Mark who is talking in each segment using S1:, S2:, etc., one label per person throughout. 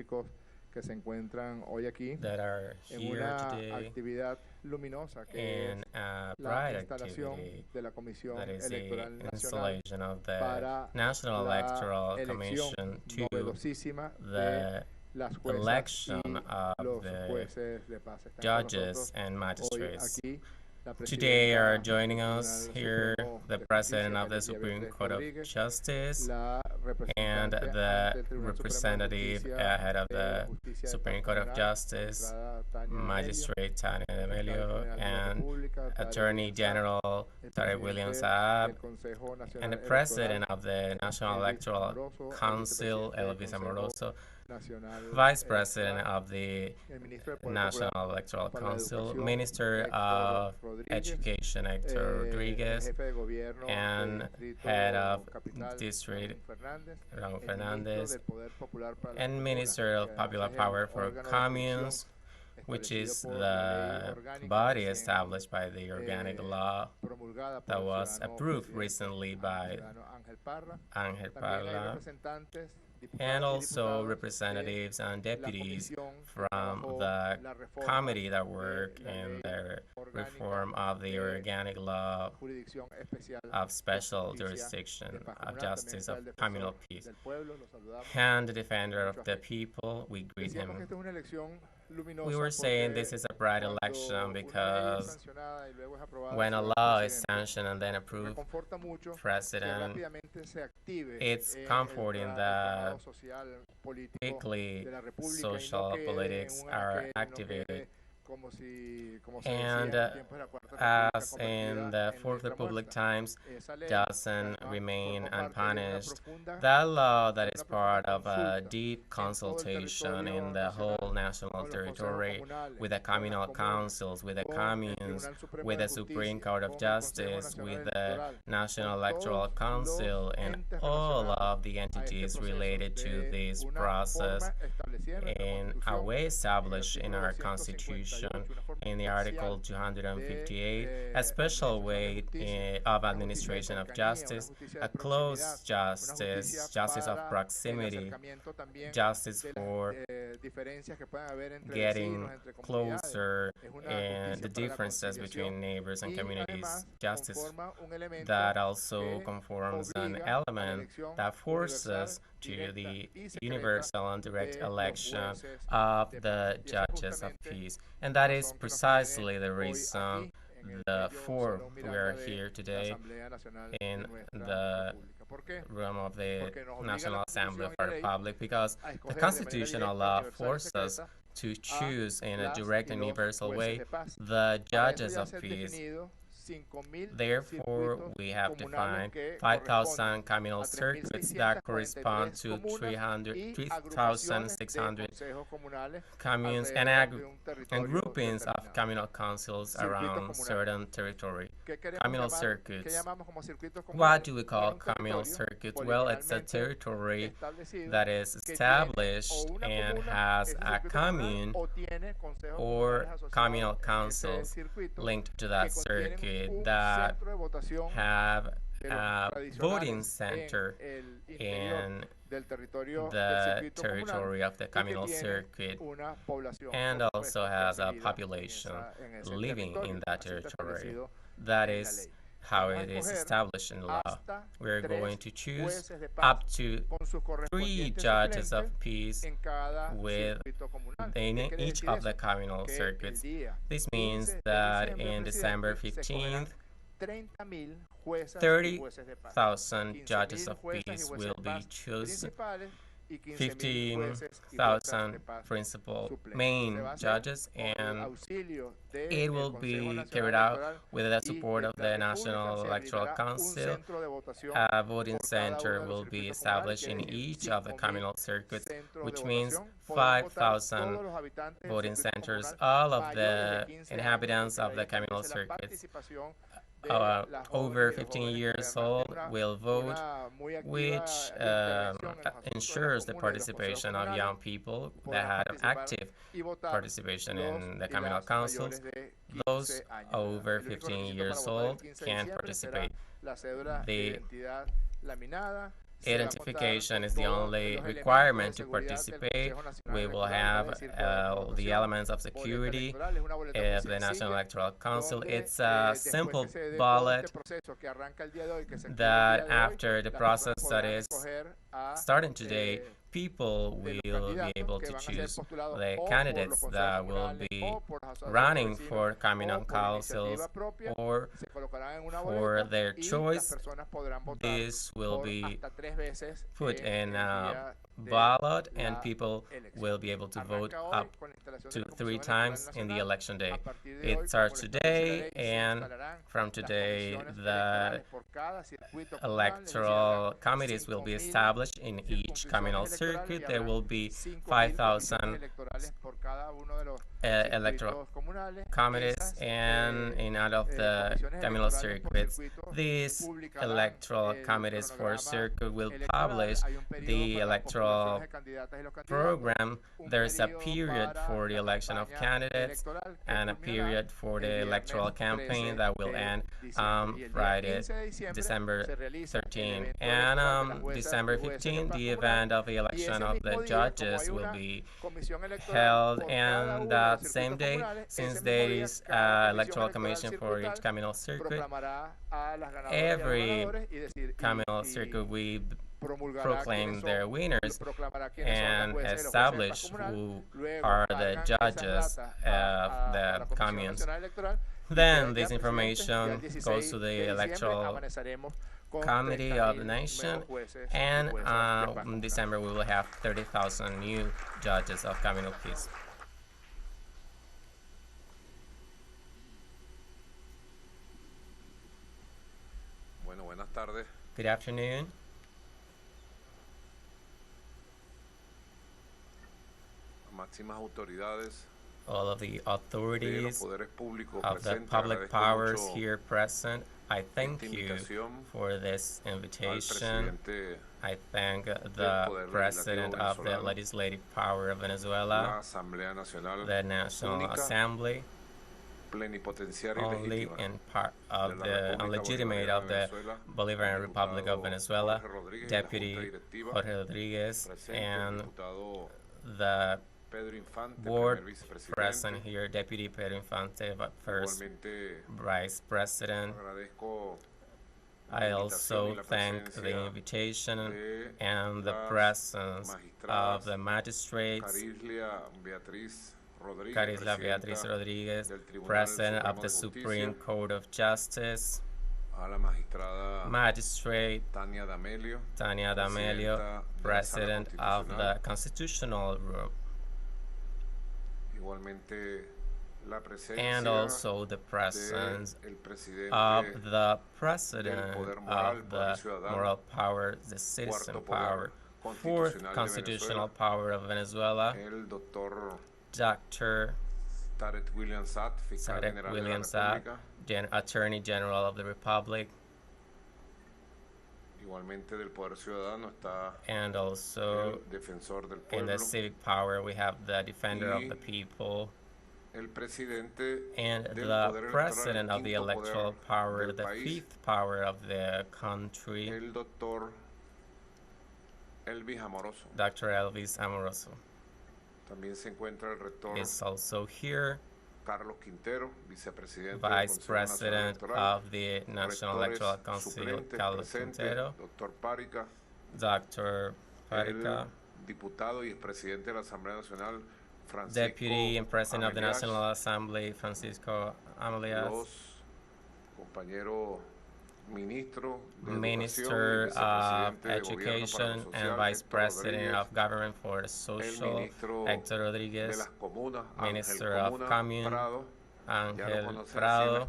S1: científicos que se encuentran hoy aquí
S2: that are
S1: en
S2: here
S1: una
S2: today
S1: actividad luminosa que es
S2: in a
S1: la
S2: bright
S1: instalación
S2: activity
S1: de la
S2: that
S1: Comisión
S2: is the
S1: Electoral Nacional
S2: installation of the
S1: para
S2: National
S1: la
S2: Electoral
S1: elección
S2: Commission to
S1: novedosísima de
S2: the
S1: las juezas
S2: election
S1: y
S2: of
S1: los
S2: the
S1: jueces de paz. Están con
S2: judges
S1: nosotros
S2: and
S1: hoy
S2: magistrates.
S1: aquí la
S2: Today are
S1: presidenta
S2: joining
S1: del
S2: us
S1: Tribunal
S2: here
S1: Supremo
S2: the
S1: de
S2: President
S1: Justicia,
S2: of the
S1: Galicia
S2: Supreme
S1: Beatriz
S2: Court of
S1: Rodríguez,
S2: Justice
S1: la
S2: and
S1: representante
S2: the
S1: ante el Tribunal Supremo de
S2: representative
S1: Justicia
S2: head of
S1: de
S2: the
S1: Justicia de Paz
S2: Supreme Court of
S1: Comunal,
S2: Justice,
S1: magistrada Tania Demelio,
S2: Magistrate Tania
S1: el fiscal
S2: Demelio,
S1: general de la
S2: and
S1: República, Tarek
S2: Attorney
S1: William Saab,
S2: General
S1: el
S2: Tarek William
S1: presidente
S2: Saab,
S1: del Consejo
S2: and the
S1: Nacional
S2: President
S1: Electoral,
S2: of the National
S1: Elvis
S2: Electoral
S1: Amoroso, el
S2: Council,
S1: vicepresidente del
S2: Elvis
S1: Consejo
S2: Amoroso,
S1: Nacional
S2: Vice President
S1: Electoral,
S2: of the
S1: el ministro del Poder
S2: National
S1: Popular
S2: Electoral
S1: para la
S2: Council,
S1: Educación,
S2: Minister
S1: Héctor
S2: of
S1: Rodríguez,
S2: Education Hector
S1: el
S2: Rodriguez,
S1: jefe de gobierno del
S2: and Head
S1: Distrito
S2: of
S1: Capital,
S2: District
S1: Ramón Fernández,
S2: Raul
S1: el ministro
S2: Fernandez,
S1: del Poder Popular para las
S2: and
S1: comunas,
S2: Minister
S1: que
S2: of
S1: además
S2: Popular
S1: es el
S2: Power for
S1: órgano de jurisdicción
S2: Communes, which
S1: establecido
S2: is
S1: por la ley
S2: the
S1: orgánica
S2: body
S1: recién
S2: established by the organic law
S1: promulgada por
S2: that
S1: el
S2: was
S1: ciudadano
S2: approved
S1: presidente
S2: recently by
S1: ciudadano Ángel Parra.
S2: Angel
S1: También hay
S2: Parla,
S1: representantes,
S2: and
S1: diputadas y
S2: also
S1: diputados de
S2: representatives and
S1: la
S2: deputies
S1: comisión que
S2: from
S1: trabajó
S2: the
S1: la reforma
S2: committee that
S1: de
S2: work
S1: la
S2: in
S1: ley
S2: the
S1: orgánica
S2: reform of the
S1: de
S2: organic law
S1: jurisdicción especial
S2: of
S1: de
S2: special
S1: justicia
S2: jurisdiction
S1: de paz
S2: of
S1: comunal. También
S2: justice
S1: está
S2: of
S1: el
S2: communal
S1: defensor
S2: peace.
S1: del pueblo, lo saludamos
S2: And the
S1: con
S2: defender
S1: mucho
S2: of the
S1: afecto.
S2: people, we greet
S1: Decíamos que
S2: him.
S1: esta es una elección
S2: We
S1: luminosa
S2: were saying this
S1: porque
S2: is a bright
S1: cuando
S2: election
S1: una ley es
S2: because
S1: sancionada y luego es aprobada
S2: when a
S1: ciudadano
S2: law is
S1: presidente,
S2: sanctioned and then approved,
S1: reconforta mucho que
S2: President,
S1: rápidamente se active
S2: it's
S1: el
S2: comforting that
S1: tramado social político
S2: quickly
S1: de la República y no
S2: social
S1: quede en
S2: politics
S1: un
S2: are
S1: anaquel, no
S2: activated.
S1: quede como se decía
S2: And
S1: en tiempos de la Cuarta República,
S2: as in
S1: convertida
S2: the
S1: en
S2: Fourth
S1: letra
S2: Republic
S1: muerta.
S2: times,
S1: Esa ley, que
S2: doesn't
S1: además
S2: remain
S1: formó parte de una
S2: unpunished.
S1: profunda,
S2: That law that
S1: de
S2: is
S1: una profunda
S2: part of a
S1: consulta
S2: deep
S1: en todo el
S2: consultation
S1: territorio
S2: in the whole
S1: nacional,
S2: national
S1: con los consejos
S2: territory,
S1: comunales,
S2: with the
S1: con las
S2: communal
S1: comunas,
S2: councils, with the
S1: con el
S2: communes,
S1: Tribunal Supremo
S2: with
S1: de
S2: the Supreme
S1: Justicia,
S2: Court of
S1: con el Consejo
S2: Justice,
S1: Nacional
S2: with the
S1: Electoral,
S2: National
S1: con
S2: Electoral
S1: todos
S2: Council,
S1: los
S2: and
S1: entes
S2: all
S1: relacionados
S2: of the
S1: a este
S2: entities
S1: proceso
S2: related to
S1: de
S2: this
S1: una
S2: process
S1: forma establecida en nuestra
S2: in a
S1: Constitución,
S2: way
S1: en el
S2: established in
S1: artículo
S2: our
S1: 258,
S2: Constitution,
S1: una forma
S2: in the
S1: especial
S2: Article 258,
S1: de
S2: a special
S1: administración de
S2: way
S1: justicia,
S2: of
S1: una justicia de
S2: administration of
S1: cercanía, una
S2: justice,
S1: justicia
S2: a
S1: de proximidad,
S2: close
S1: una
S2: justice,
S1: justicia
S2: justice of
S1: para el
S2: proximity,
S1: acercamiento también
S2: justice
S1: de las
S2: for
S1: diferencias que puedan haber entre
S2: getting
S1: vecinos, entre comunidades.
S2: closer
S1: Es una
S2: and the
S1: justicia para la
S2: differences between
S1: conciliación
S2: neighbors and
S1: y
S2: communities,
S1: además
S2: justice
S1: conforma un elemento
S2: that also
S1: que
S2: conforms an
S1: obliga a la
S2: element
S1: elección
S2: that forces
S1: universal,
S2: to
S1: directa
S2: the
S1: y secreta
S2: universal and direct
S1: de los
S2: election
S1: jueces
S2: of
S1: de
S2: the
S1: paz. Y esa es
S2: judges of
S1: justamente
S2: peace. And
S1: la
S2: that is
S1: razón que nos
S2: precisely
S1: tiene
S2: the
S1: hoy
S2: reason
S1: aquí en el
S2: the
S1: bello
S2: for
S1: Salón
S2: we
S1: Miranda
S2: are
S1: de
S2: here
S1: la
S2: today
S1: Asamblea Nacional de
S2: in
S1: nuestra
S2: the
S1: República. ¿Por qué?
S2: room of the
S1: Porque nos obliga
S2: National
S1: la
S2: Assembly of
S1: Constitución y
S2: our
S1: la ley
S2: Republic because
S1: a
S2: the
S1: escoger de manera
S2: constitutional
S1: directa,
S2: law
S1: universal y
S2: forces us
S1: secreta
S2: to
S1: a
S2: choose in a
S1: las
S2: direct
S1: y
S2: and
S1: los
S2: universal
S1: jueces
S2: way
S1: de paz.
S2: the
S1: Para eso
S2: judges
S1: ya
S2: of
S1: se han
S2: peace.
S1: definido 5.000
S2: Therefore,
S1: circuitos
S2: we have
S1: comunales
S2: defined
S1: que
S2: 5,000
S1: corresponden
S2: communal
S1: a
S2: circuits that
S1: 3.643
S2: correspond to
S1: comunas y agrupaciones de
S2: 3,600
S1: consejos comunales
S2: communes
S1: alrededor de un
S2: and
S1: territorio
S2: groupings of
S1: determinado.
S2: communal councils
S1: Circuitos
S2: around
S1: comunales.
S2: certain territory.
S1: ¿Qué queremos
S2: Communal
S1: llamar? ¿Qué
S2: circuits.
S1: llamamos como circuitos
S2: What
S1: comunales?
S2: do we
S1: Bueno,
S2: call
S1: un
S2: communal
S1: territorio
S2: circuits? Well, it's a
S1: poligonalmente
S2: territory
S1: establecido
S2: that is
S1: que tiene o
S2: established
S1: una
S2: and
S1: comuna,
S2: has
S1: ese
S2: a
S1: circuito comunal,
S2: commune
S1: o tiene consejos
S2: or
S1: comunales asociados
S2: communal
S1: en ese
S2: councils
S1: circuito
S2: linked to
S1: que
S2: that
S1: contienen
S2: circuit
S1: un
S2: that
S1: centro de votación
S2: have
S1: de los
S2: a voting
S1: tradicionales
S2: center
S1: en el interior
S2: in
S1: del territorio del
S2: the
S1: circuito comunal
S2: territory of the
S1: y que
S2: communal
S1: tiene
S2: circuit
S1: una población,
S2: and
S1: por
S2: also
S1: supuesto,
S2: has a
S1: residida
S2: population
S1: en ese
S2: living
S1: territorio.
S2: in that
S1: Así está
S2: territory.
S1: establecido
S2: That
S1: en la
S2: is
S1: ley.
S2: how
S1: Vamos a
S2: it is
S1: escoger
S2: established in law.
S1: hasta
S2: We're going
S1: 3
S2: to choose
S1: jueces de paz
S2: up to
S1: con sus
S2: 3
S1: correspondientes
S2: judges
S1: suplentes
S2: of peace
S1: en cada
S2: with
S1: circuito comunal.
S2: in
S1: ¿Qué quiere
S2: each
S1: decir
S2: of the
S1: eso?
S2: communal
S1: Que el
S2: circuits.
S1: día
S2: This means
S1: 15 de
S2: that
S1: diciembre,
S2: in December
S1: presidente, se escogerán
S2: 15th,
S1: 30.000 juezas y jueces de paz.
S2: 30,000 judges
S1: 15.000
S2: of
S1: juezas y
S2: peace
S1: jueces
S2: will
S1: de
S2: be
S1: paz
S2: chosen.
S1: principales y 15.000 jueces y juezas de
S2: 15,000
S1: paz
S2: principal
S1: suplentes.
S2: main
S1: Se va a hacer
S2: judges,
S1: con el
S2: and
S1: auxilio del
S2: it will
S1: Consejo
S2: be
S1: Nacional
S2: carried out
S1: Electoral
S2: with the
S1: y
S2: support
S1: de
S2: of
S1: la
S2: the
S1: República.
S2: National
S1: Se
S2: Electoral
S1: habilitará un
S2: Council.
S1: centro de votación
S2: A voting
S1: por cada
S2: center
S1: uno de los
S2: will be
S1: circuitos comunales,
S2: established
S1: quiere
S2: in
S1: decir
S2: each of the
S1: 5.000
S2: communal circuits,
S1: centros
S2: which
S1: de
S2: means
S1: votación. Podrán votar
S2: 5,000
S1: todos los habitantes del
S2: voting
S1: circuito
S2: centers.
S1: comunal
S2: All of
S1: mayores de
S2: the
S1: 15 años,
S2: inhabitants
S1: porque
S2: of
S1: ahí
S2: the communal
S1: establece la
S2: circuits
S1: participación de las jóvenes
S2: over
S1: y los
S2: 15
S1: jóvenes,
S2: years
S1: que además
S2: old
S1: tiene
S2: will vote,
S1: una muy activa
S2: which
S1: intervención en los asuntos de la
S2: ensures the
S1: comuna y de los consejos
S2: participation of
S1: comunales.
S2: young people that
S1: Podrán
S2: had an
S1: participar
S2: active
S1: y votar
S2: participation
S1: los
S2: in the
S1: y
S2: communal
S1: las
S2: councils.
S1: mayores de
S2: Those
S1: 15 años.
S2: over
S1: El único
S2: 15
S1: requisito
S2: years
S1: para votar el
S2: old
S1: 15 de
S2: can
S1: diciembre será
S2: participate.
S1: la cédula de
S2: The
S1: identidad laminada,
S2: Identification is the only requirement to participate. We will have the elements of security of the National Electoral Council. It's a simple ballot that after the process that is starting today, people will be able to choose the candidates that will be running for communal councils or for their choice. This will be put in a ballot and people will be able to vote up to 3 times in the election day. It starts today, and from today the electoral committees will be established in each communal circuit. There will be 5,000 electoral committees, and in out of the communal circuits, these electoral committees for circuit will publish the electoral program. There's a period for the election of candidates and a period for the electoral campaign that will end Friday, December 13. And December 15, the event of the election of the judges will be held, and that same day, since there is an electoral commission for each communal circuit, every communal circuit we proclaim their winners and establish who are the judges of the communes. Then this information goes to the electoral committee of the nation, and in December we will have 30,000 new judges of communal peace.
S3: Buenas tardes.
S2: Good afternoon.
S3: Máximas autoridades,
S2: all of the authorities of the public powers here present, I thank you for this invitation. I thank the President of the Legislative Power of Venezuela, the National Assembly, only in part of the unlegitimate of the Bolivarian Republic of Venezuela, Deputy Jorge Rodriguez, and the board present here, Deputy Pedro Infante, first Vice President. I also thank the invitation and the presence of the magistrates, Carisla Beatriz Rodriguez, President of the Supreme Court of Justice, Magistrate Tania D'Amelio, President of the Constitutional Room, and also the presence of the President of the moral power, the citizen power, fourth constitutional power of Venezuela, Dr. Tarek William Saab, Attorney General of the Republic, and also in the civic power we have the Defender of the People, and the President of the electoral power, the fifth power of the country, Dr. Elvis Amoroso. Is also here, Vice President of the National Electoral Council, Carlos Quintero, Dr. Parica, Deputy and President of the National Assembly, Francisco Amelias, Minister of Education and Vice President of Government for Social, Hector Rodriguez, Minister of Commune, Angel Prado,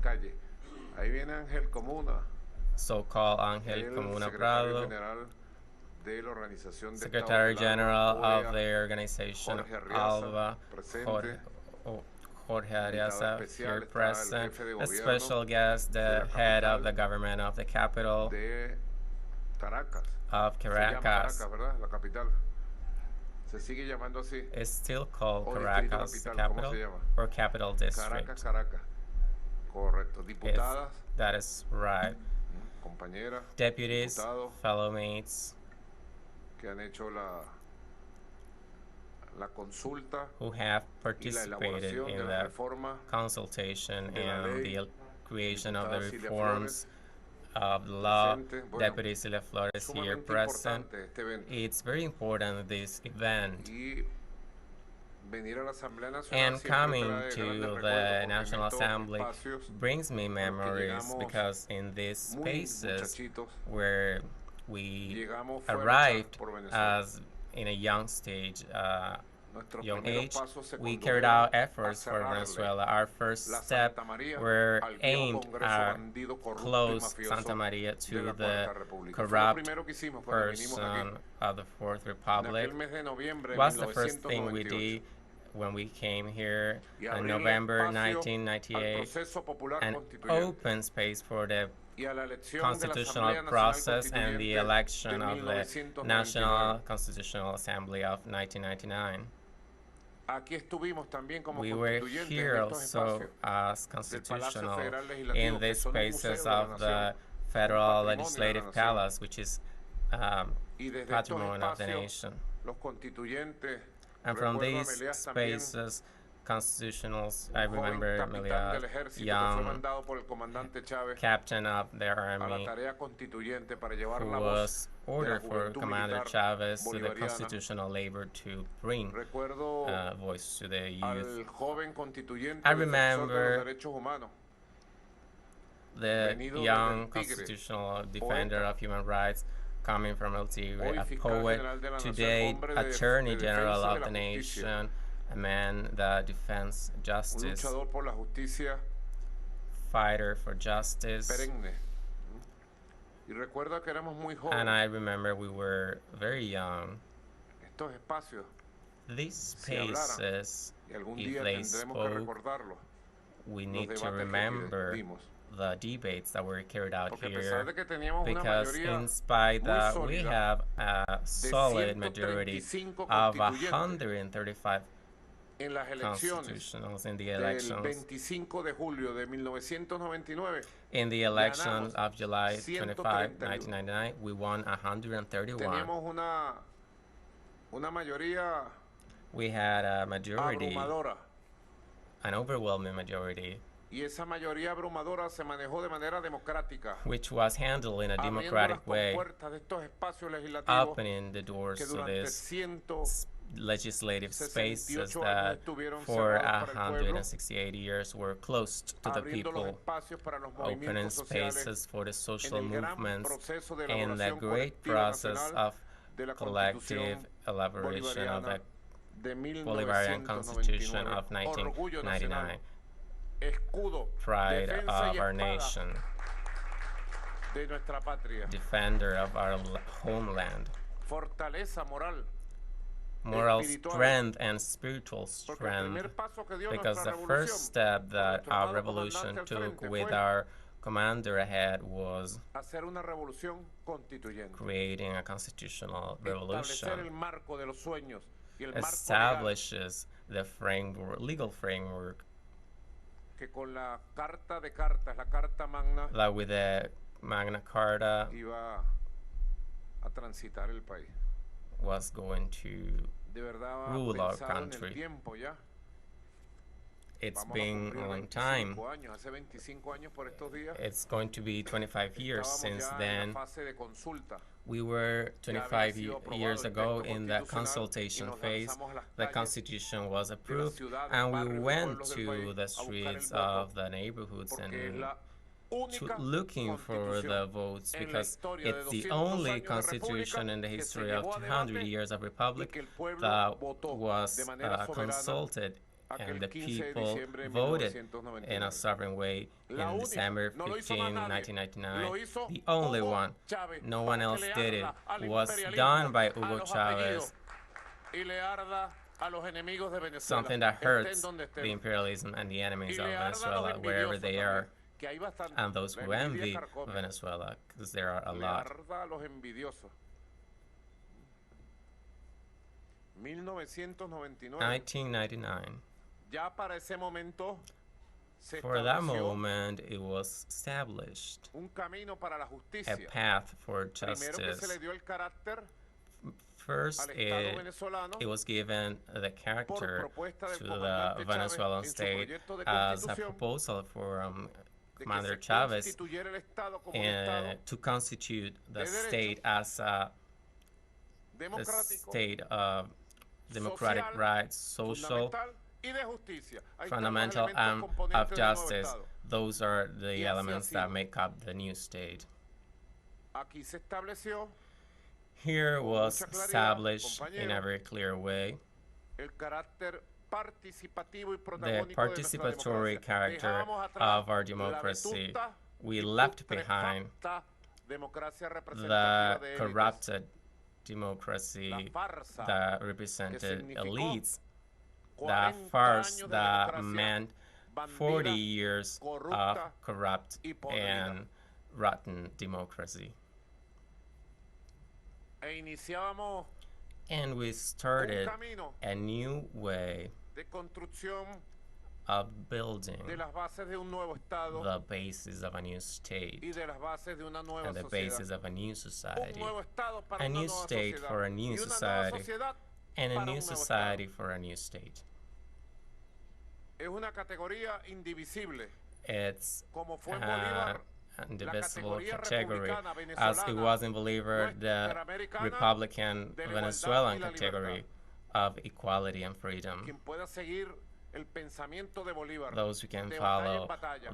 S2: so-called Angel Comuna Prado, Secretary General of the organization, ALVA, Jorge Ariasa, here present, a special guest, the head of the government of the capital of Caracas. It's still called Caracas, the capital, or capital district. If that is right. Deputies, fellow mates,
S3: que han hecho la consulta
S2: who have
S3: y la
S2: participated
S3: elaboración de
S2: in
S3: la
S2: the
S3: reforma
S2: consultation
S3: de la
S2: and
S3: ley,
S2: the creation of the
S3: diputada Cilia
S2: reforms
S3: Flores,
S2: of the law.
S3: presente. Bueno,
S2: Deputy Cilia Flores here
S3: sumamente
S2: present.
S3: importante este evento.
S2: It's very important, this event.
S3: Y venir a la Asamblea Nacional
S2: And
S3: siempre
S2: coming
S3: trae
S2: to
S3: grandes
S2: the
S3: recuerdos, porque en
S2: National
S3: estos
S2: Assembly
S3: espacios
S2: brings me memories
S3: llegamos
S2: because in these
S3: muy
S2: spaces
S3: muchachitos,
S2: where we
S3: llegamos fue a luchar
S2: arrived
S3: por Venezuela.
S2: as in a young stage,
S3: Nuestros
S2: young
S3: primeros
S2: age,
S3: pasos se
S2: we carried
S3: condujeron
S2: out
S3: a
S2: efforts for
S3: cerrarle
S2: Venezuela. Our first
S3: la
S2: step
S3: Santa María
S2: were
S3: al viejo
S2: aimed
S3: Congreso
S2: at
S3: bandido, corrupto y
S2: close
S3: mafioso
S2: Santa Maria
S3: de
S2: to
S3: la
S2: the
S3: Cuarta República. Fue lo
S2: corrupt
S3: primero que hicimos cuando vinimos aquí.
S2: person of the Fourth
S3: En
S2: Republic.
S3: aquel mes de noviembre de
S2: Was the first thing we
S3: 1998.
S2: did when we came here
S3: Y
S2: in
S3: abrirle
S2: November
S3: espacio al
S2: 1998,
S3: proceso popular
S2: an
S3: constituyente
S2: open space for the
S3: y a la elección de la
S2: constitutional
S3: Asamblea Nacional
S2: process and the
S3: Constituyente
S2: election
S3: de
S2: of the
S3: 1999.
S2: National Constitutional Assembly of 1999.
S3: Aquí estuvimos también como
S2: We were
S3: constituyentes
S2: here
S3: en estos
S2: also
S3: espacios
S2: as
S3: del Palacio
S2: constitutional
S3: Federal Legislativo,
S2: in
S3: que
S2: these
S3: son un
S2: spaces
S3: museo de la
S2: of the
S3: nación,
S2: Federal
S3: patrimonio de la
S2: Legislative
S3: nación.
S2: Palace, which is
S3: Y desde estos
S2: patrimony of the
S3: espacios,
S2: nation.
S3: los constituyentes,
S2: And from
S3: recuerdo a
S2: these
S3: Meliás también,
S2: spaces, constitutionals, I
S3: un joven
S2: remember
S3: capitán
S2: Meliá,
S3: del ejército que fue
S2: young
S3: mandado por el comandante Chávez
S2: captain of the
S3: a la
S2: army,
S3: tarea constituyente para llevar
S2: who
S3: la
S2: was
S3: voz de la
S2: ordered for
S3: juventud
S2: Commander
S3: militar
S2: Chavez to the
S3: bolivariana.
S2: constitutional labor to bring
S3: Recuerdo
S2: voice to the youth.
S3: al joven constituyente
S2: I
S3: defensor de
S2: remember
S3: los derechos humanos,
S2: the
S3: venido
S2: young
S3: desde el Tigre,
S2: constitutional defender
S3: poeta,
S2: of human rights, coming from El Tigre,
S3: hoy
S2: a
S3: fiscal
S2: poet,
S3: general de la nación,
S2: today
S3: hombre de
S2: Attorney General
S3: defensa de
S2: of
S3: la
S2: the
S3: justicia,
S2: nation, a man that defends
S3: un
S2: justice,
S3: luchador por la justicia
S2: fighter for justice.
S3: perenne. Y recuerdo que éramos muy
S2: And I
S3: jóvenes.
S2: remember we were very young.
S3: Estos espacios,
S2: These
S3: si hablaran,
S2: spaces,
S3: y algún
S2: if
S3: día
S2: they
S3: tendremos que
S2: spoke,
S3: recordarlo,
S2: we
S3: los
S2: need to
S3: debates que
S2: remember
S3: dimos.
S2: the debates that were carried out
S3: Porque a pesar
S2: here,
S3: de que teníamos una
S2: because
S3: mayoría
S2: in spite
S3: muy
S2: that we
S3: sólida
S2: have a
S3: de
S2: solid majority
S3: 135
S2: of
S3: constituyentes
S2: 135
S3: en las elecciones
S2: constitutionals in the
S3: del
S2: elections,
S3: 25 de julio de 1999,
S2: in the elections
S3: ganamos
S2: of July 25,
S3: 131.
S2: 1999, we won 131.
S3: teníamos una mayoría
S2: We had a majority,
S3: abrumadora.
S2: an overwhelming majority,
S3: Y esa mayoría abrumadora se manejó de manera democrática,
S2: which was handled in a
S3: abriendo las
S2: democratic way,
S3: compuertas de estos espacios legislativos
S2: opening the doors
S3: que
S2: to
S3: durante
S2: these
S3: 168
S2: legislative spaces
S3: años
S2: that
S3: estuvieron
S2: for
S3: cerrados para el pueblo,
S2: 168 years were closed to the
S3: abriendo los
S2: people,
S3: espacios para los
S2: opening
S3: movimientos sociales
S2: spaces for the
S3: en
S2: social
S3: el gran
S2: movements,
S3: proceso de
S2: in the
S3: elaboración
S2: great
S3: colectiva
S2: process
S3: nacional
S2: of
S3: de la
S2: collective
S3: Constitución
S2: elaboration of the
S3: bolivariana de
S2: Bolivarian Constitution
S3: 1999,
S2: of
S3: orgullo
S2: 1999,
S3: nacional, escudo,
S2: pride
S3: defensa
S2: of
S3: y
S2: our
S3: espada
S2: nation,
S3: de nuestra patria,
S2: defender of our homeland,
S3: fortaleza moral,
S2: moral
S3: espiritual,
S2: strength and spiritual
S3: porque el
S2: strength,
S3: primer paso que dio
S2: because
S3: nuestra
S2: the first
S3: revolución
S2: step that
S3: nuestro
S2: our
S3: amado
S2: revolution
S3: comandante al
S2: took
S3: frente
S2: with
S3: fue
S2: our commander ahead was
S3: hacer una revolución constituyente,
S2: creating a constitutional
S3: establecer el
S2: revolution,
S3: marco de los sueños y el marco legal
S2: establishes the framework, legal framework,
S3: que con la carta de cartas, la carta magna,
S2: that with the Magna Carta
S3: iba a transitar el país.
S2: was going to
S3: De verdad,
S2: rule our
S3: pensado en el
S2: country.
S3: tiempo ya.
S2: It's
S3: Vamos a
S2: been
S3: cumplir
S2: a long
S3: 25
S2: time.
S3: años, hace 25 años por estos días.
S2: It's going to be 25 years
S3: Estábamos
S2: since
S3: ya en
S2: then.
S3: la fase de consulta.
S2: We were
S3: Ya había
S2: 25
S3: sido aprobado
S2: years
S3: el
S2: ago
S3: texto
S2: in the
S3: constitucional y
S2: consultation
S3: nos
S2: phase.
S3: lanzamos a las
S2: The
S3: calles
S2: constitution was
S3: de las
S2: approved,
S3: ciudades,
S2: and we
S3: barrios y
S2: went
S3: pueblos del
S2: to
S3: país
S2: the
S3: a buscar el
S2: streets
S3: voto,
S2: of the neighborhoods
S3: porque es
S2: and
S3: la única
S2: looking for the
S3: constitución
S2: votes
S3: en la
S2: because
S3: historia de
S2: it's the
S3: 200
S2: only
S3: años de
S2: constitution
S3: república
S2: in the
S3: que se
S2: history of
S3: llevó a
S2: 200
S3: debate
S2: years of
S3: y
S2: republic
S3: que el pueblo
S2: that
S3: votó
S2: was
S3: de manera soberana
S2: consulted
S3: aquel
S2: and the
S3: 15 de
S2: people
S3: diciembre de
S2: voted in a
S3: 1999.
S2: sovereign way
S3: La
S2: in
S3: única,
S2: December
S3: no lo
S2: 15,
S3: hizo más nadie,
S2: 1999.
S3: lo hizo
S2: The only
S3: Hugo
S2: one,
S3: Chávez,
S2: no one
S3: para
S2: else
S3: que le
S2: did it,
S3: arda al
S2: was
S3: imperialismo,
S2: done by
S3: a
S2: Hugo
S3: los
S2: Chavez,
S3: apellidos, y le arda a los enemigos de Venezuela,
S2: something that
S3: estén
S2: hurts
S3: donde estén,
S2: the imperialism and the enemies
S3: y
S2: of
S3: le arda a los
S2: Venezuela, wherever
S3: envidiosos
S2: they are,
S3: también, que hay bastante,
S2: and those who
S3: la
S2: envy
S3: envidia carcome,
S2: Venezuela, because there are a
S3: le
S2: lot.
S3: arda a los envidiosos. 1999,
S2: 1999.
S3: ya para ese momento se
S2: For that
S3: estableció
S2: moment, it was established
S3: un camino para la
S2: a
S3: justicia.
S2: path for
S3: Primero que se le
S2: justice.
S3: dio el carácter
S2: first, it was given the character to the Venezuelan state as a proposal for Commander Chavez to constitute the state as a state of democratic rights, social, fundamental, and of justice. Those are the elements that make up the new state. Here was established in a very clear way the participatory character of our democracy. We left behind the corrupted democracy that represented elites, the farce that meant 40 years of corrupt and rotten democracy. And we started a new way of building the basis of a new state and the basis of a new society. A new state for a new society and a new society for a new state. It's an indivisible category, as it was in Bolivar, the Republican Venezuelan category of equality and freedom. Those who can follow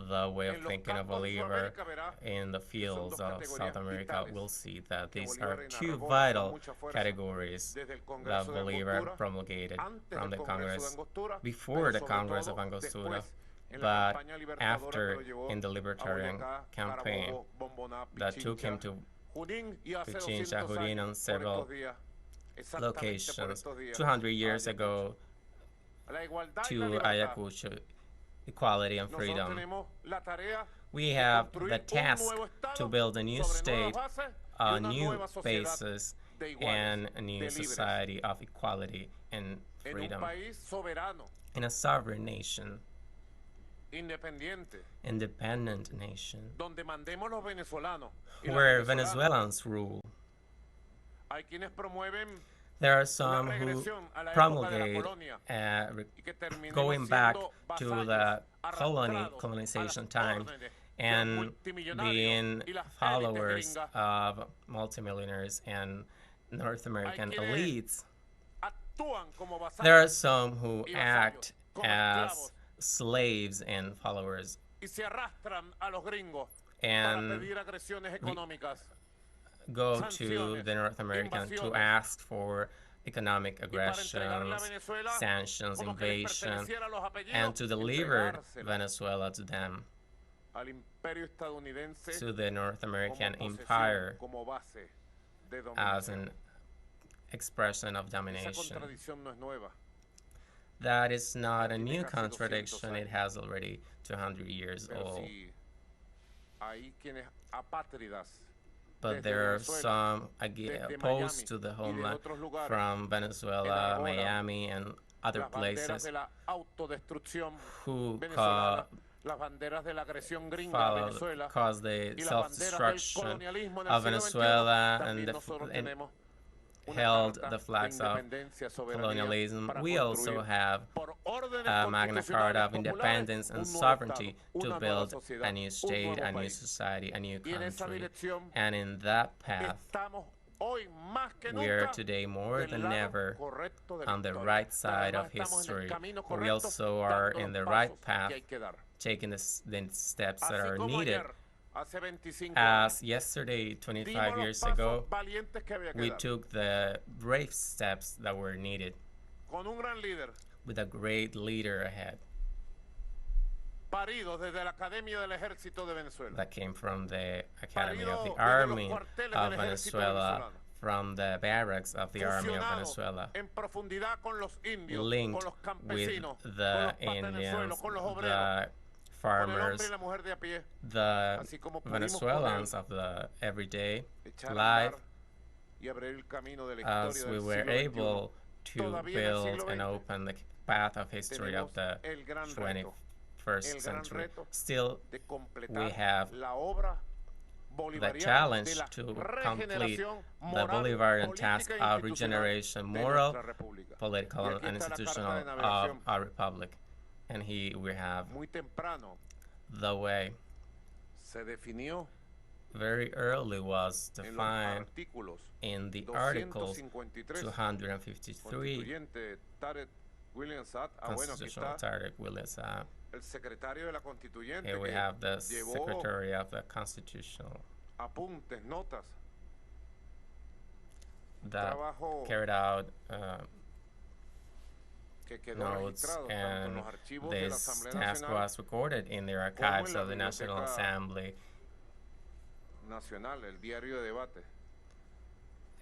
S2: the way of thinking of Bolivar in the fields of South America will see that these are two vital categories that Bolivar promulgated from the Congress before the Congress of Angostura, but after in the libertarian campaign that took him to Pichincha, Junín, and several locations 200 years ago to Ayacucho, equality and freedom. We have the task to build a new state, a new basis, and a new society of equality and freedom in a sovereign nation, independent nation, where Venezuelans rule. There are some who promulgate going back to the colonization time and being followers of multimillionaires and North American elites. There are some who act as slaves and followers and go to the North American to ask for economic aggressions, sanctions, invasion, and to deliver Venezuela to them, to the North American empire as an expression of domination. That is not a new contradiction. It has already 200 years old. But there are some opposed to the homeland from Venezuela, Miami, and other places who cause the self-destruction of Venezuela and held the flags of colonialism. We also have a Magna Carta of independence and sovereignty to build a new state, a new society, a new country. And in that path, we are today more than ever on the right side of history. We also are in the right path, taking the steps that are needed. As yesterday, 25 years ago, we took the brave steps that were needed with a great leader ahead that came from the Academy of the Army of Venezuela, from the barracks of the Army of Venezuela, linked with the Indians, the farmers, the Venezuelans of the everyday life, as we were able to build and open the path of history of the 21st century. Still, we have the challenge to complete the Bolivarian task of regeneration, moral, political, and institutional of our republic. And here we have the way. Very early was defined in the Articles 253 Constitutional Tarek Williams Act. Here we have the Secretary of the Constitutional that carried out notes, and this task was recorded in the archives of the National Assembly.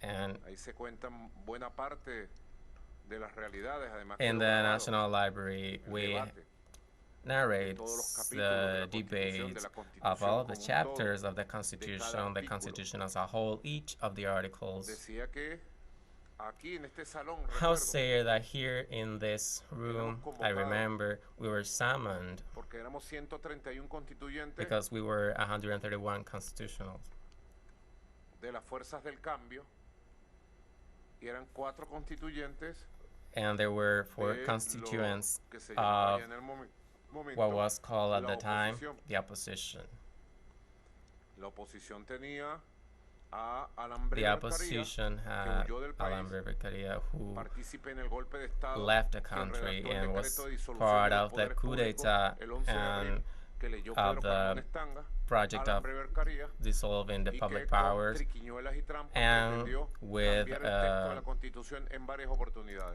S2: And in the National Library, we narrate the debate of all the chapters of the Constitution as a whole, each of the articles. I'll say that here in this room, I remember we were summoned because we were 131 constitutionals. And there were 4 constituents of what was called at the time the opposition. The opposition had Alambre Beccaria, who left the country and was part of the coup d'etat and of the project of dissolving the public powers, and with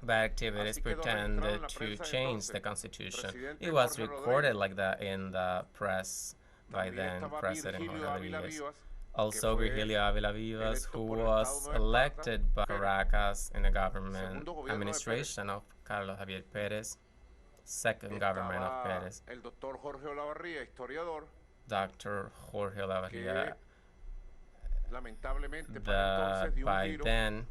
S2: bad activities pretended to change the constitution. It was recorded like that in the press by then President Jorge Vivas. Also, Virgilio Ávila Vivas, who was elected by Caracas in the government administration of Carlos Javier Pérez, second government of Pérez. Dr. Jorge Olavarría, that by then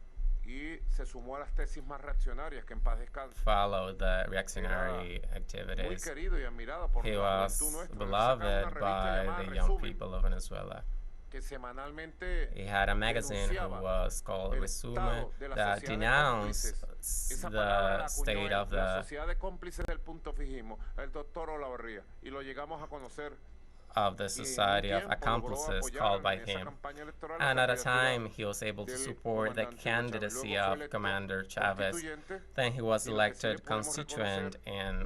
S2: followed the reactionary activities. He was beloved by the young people of Venezuela. He had a magazine who was called Resume that denounced the state of the society of accomplices called by him. And at a time, he was able to support the candidacy of Commander Chavez. Then he was elected constituent, and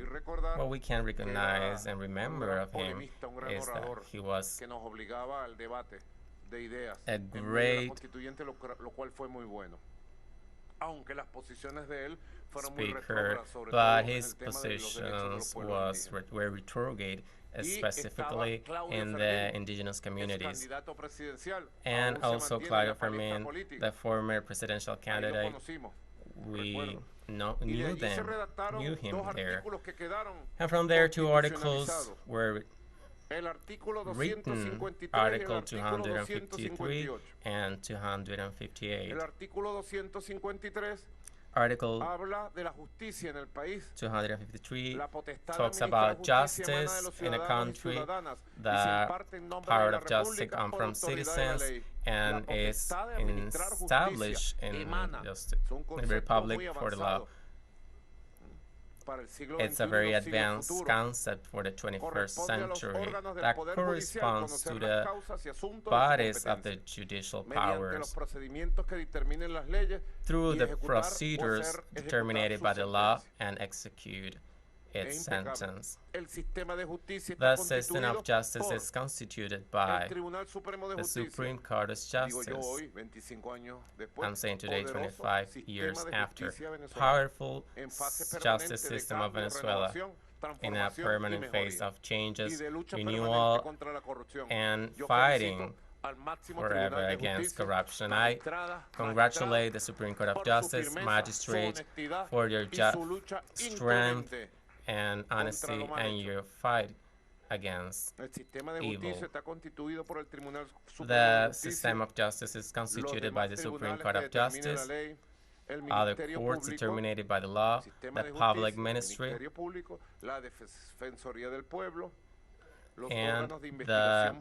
S2: what we can recognize and remember of him is that he was a great speaker, but his positions were retrograde, specifically in the indigenous communities. And also Claudio Fermin, the former presidential candidate, we knew him there. And from there, 2 articles were written, Article 253 and 258. Article 253 talks about justice in a country, the power of justice comes from citizens and is established in the Republic for the law. It's a very advanced concept for the 21st century that corresponds to the bodies of the judicial powers through the procedures determined by the law and execute its sentence. The system of justice is constituted by the Supreme Court of Justice. I'm saying today, 25 years after. Powerful justice system of Venezuela in a permanent phase of changes, renewal, and fighting forever against corruption. I congratulate the Supreme Court of Justice, magistrates, for their strength and honesty and your fight against evil. The system of justice is constituted by the Supreme Court of Justice, other courts determined by the law, the public ministry, and the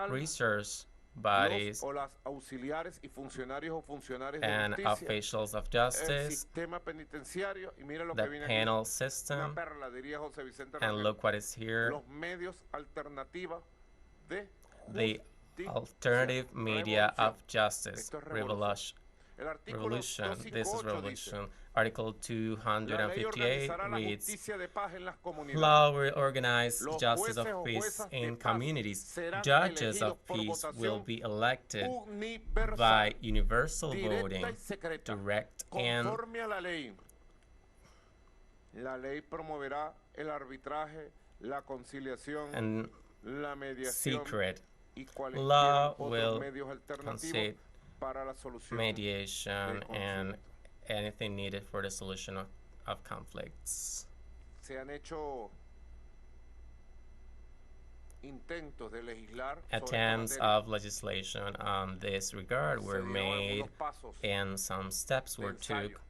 S2: research bodies
S3: o las auxiliares y funcionarios o funcionarios de
S2: and
S3: justicia,
S2: officials of
S3: el
S2: justice,
S3: sistema penitenciario, y mira lo
S2: the
S3: que viene
S2: penal
S3: aquí,
S2: system,
S3: una perla, diría José Vicente
S2: and
S3: Rangel,
S2: look what is here,
S3: los medios alternativos de
S2: the
S3: justicia,
S2: alternative media
S3: revolución.
S2: of justice,
S3: Esto es
S2: revolution.
S3: El artículo
S2: Revolution. This is
S3: 258
S2: revolution.
S3: dice,
S2: Article
S3: la ley
S2: 258
S3: organizará la
S2: reads,
S3: justicia de paz en las comunidades.
S2: law will organize
S3: Los
S2: justice
S3: jueces
S2: of
S3: o
S2: peace
S3: juezas de
S2: in
S3: paz
S2: communities.
S3: serán
S2: Judges
S3: elegidos
S2: of
S3: por
S2: peace will
S3: votación
S2: be elected
S3: universal,
S2: by universal
S3: directa
S2: voting,
S3: y secreta,
S2: direct and
S3: conforme a la ley. La ley promoverá el arbitraje, la conciliación, la mediación
S2: secret.
S3: y cualquier
S2: Law
S3: otros
S2: will
S3: medios alternativos
S2: concede
S3: para la solución
S2: mediation
S3: de
S2: and
S3: conflictos.
S2: anything needed for the solution of conflicts.
S3: Se han hecho intentos de legislar sobre esta
S2: Attempts
S3: materia.
S2: of legislation on this regard
S3: Se
S2: were
S3: dieron
S2: made
S3: algunos pasos
S2: and some steps
S3: de
S2: were
S3: ensayo,
S2: took,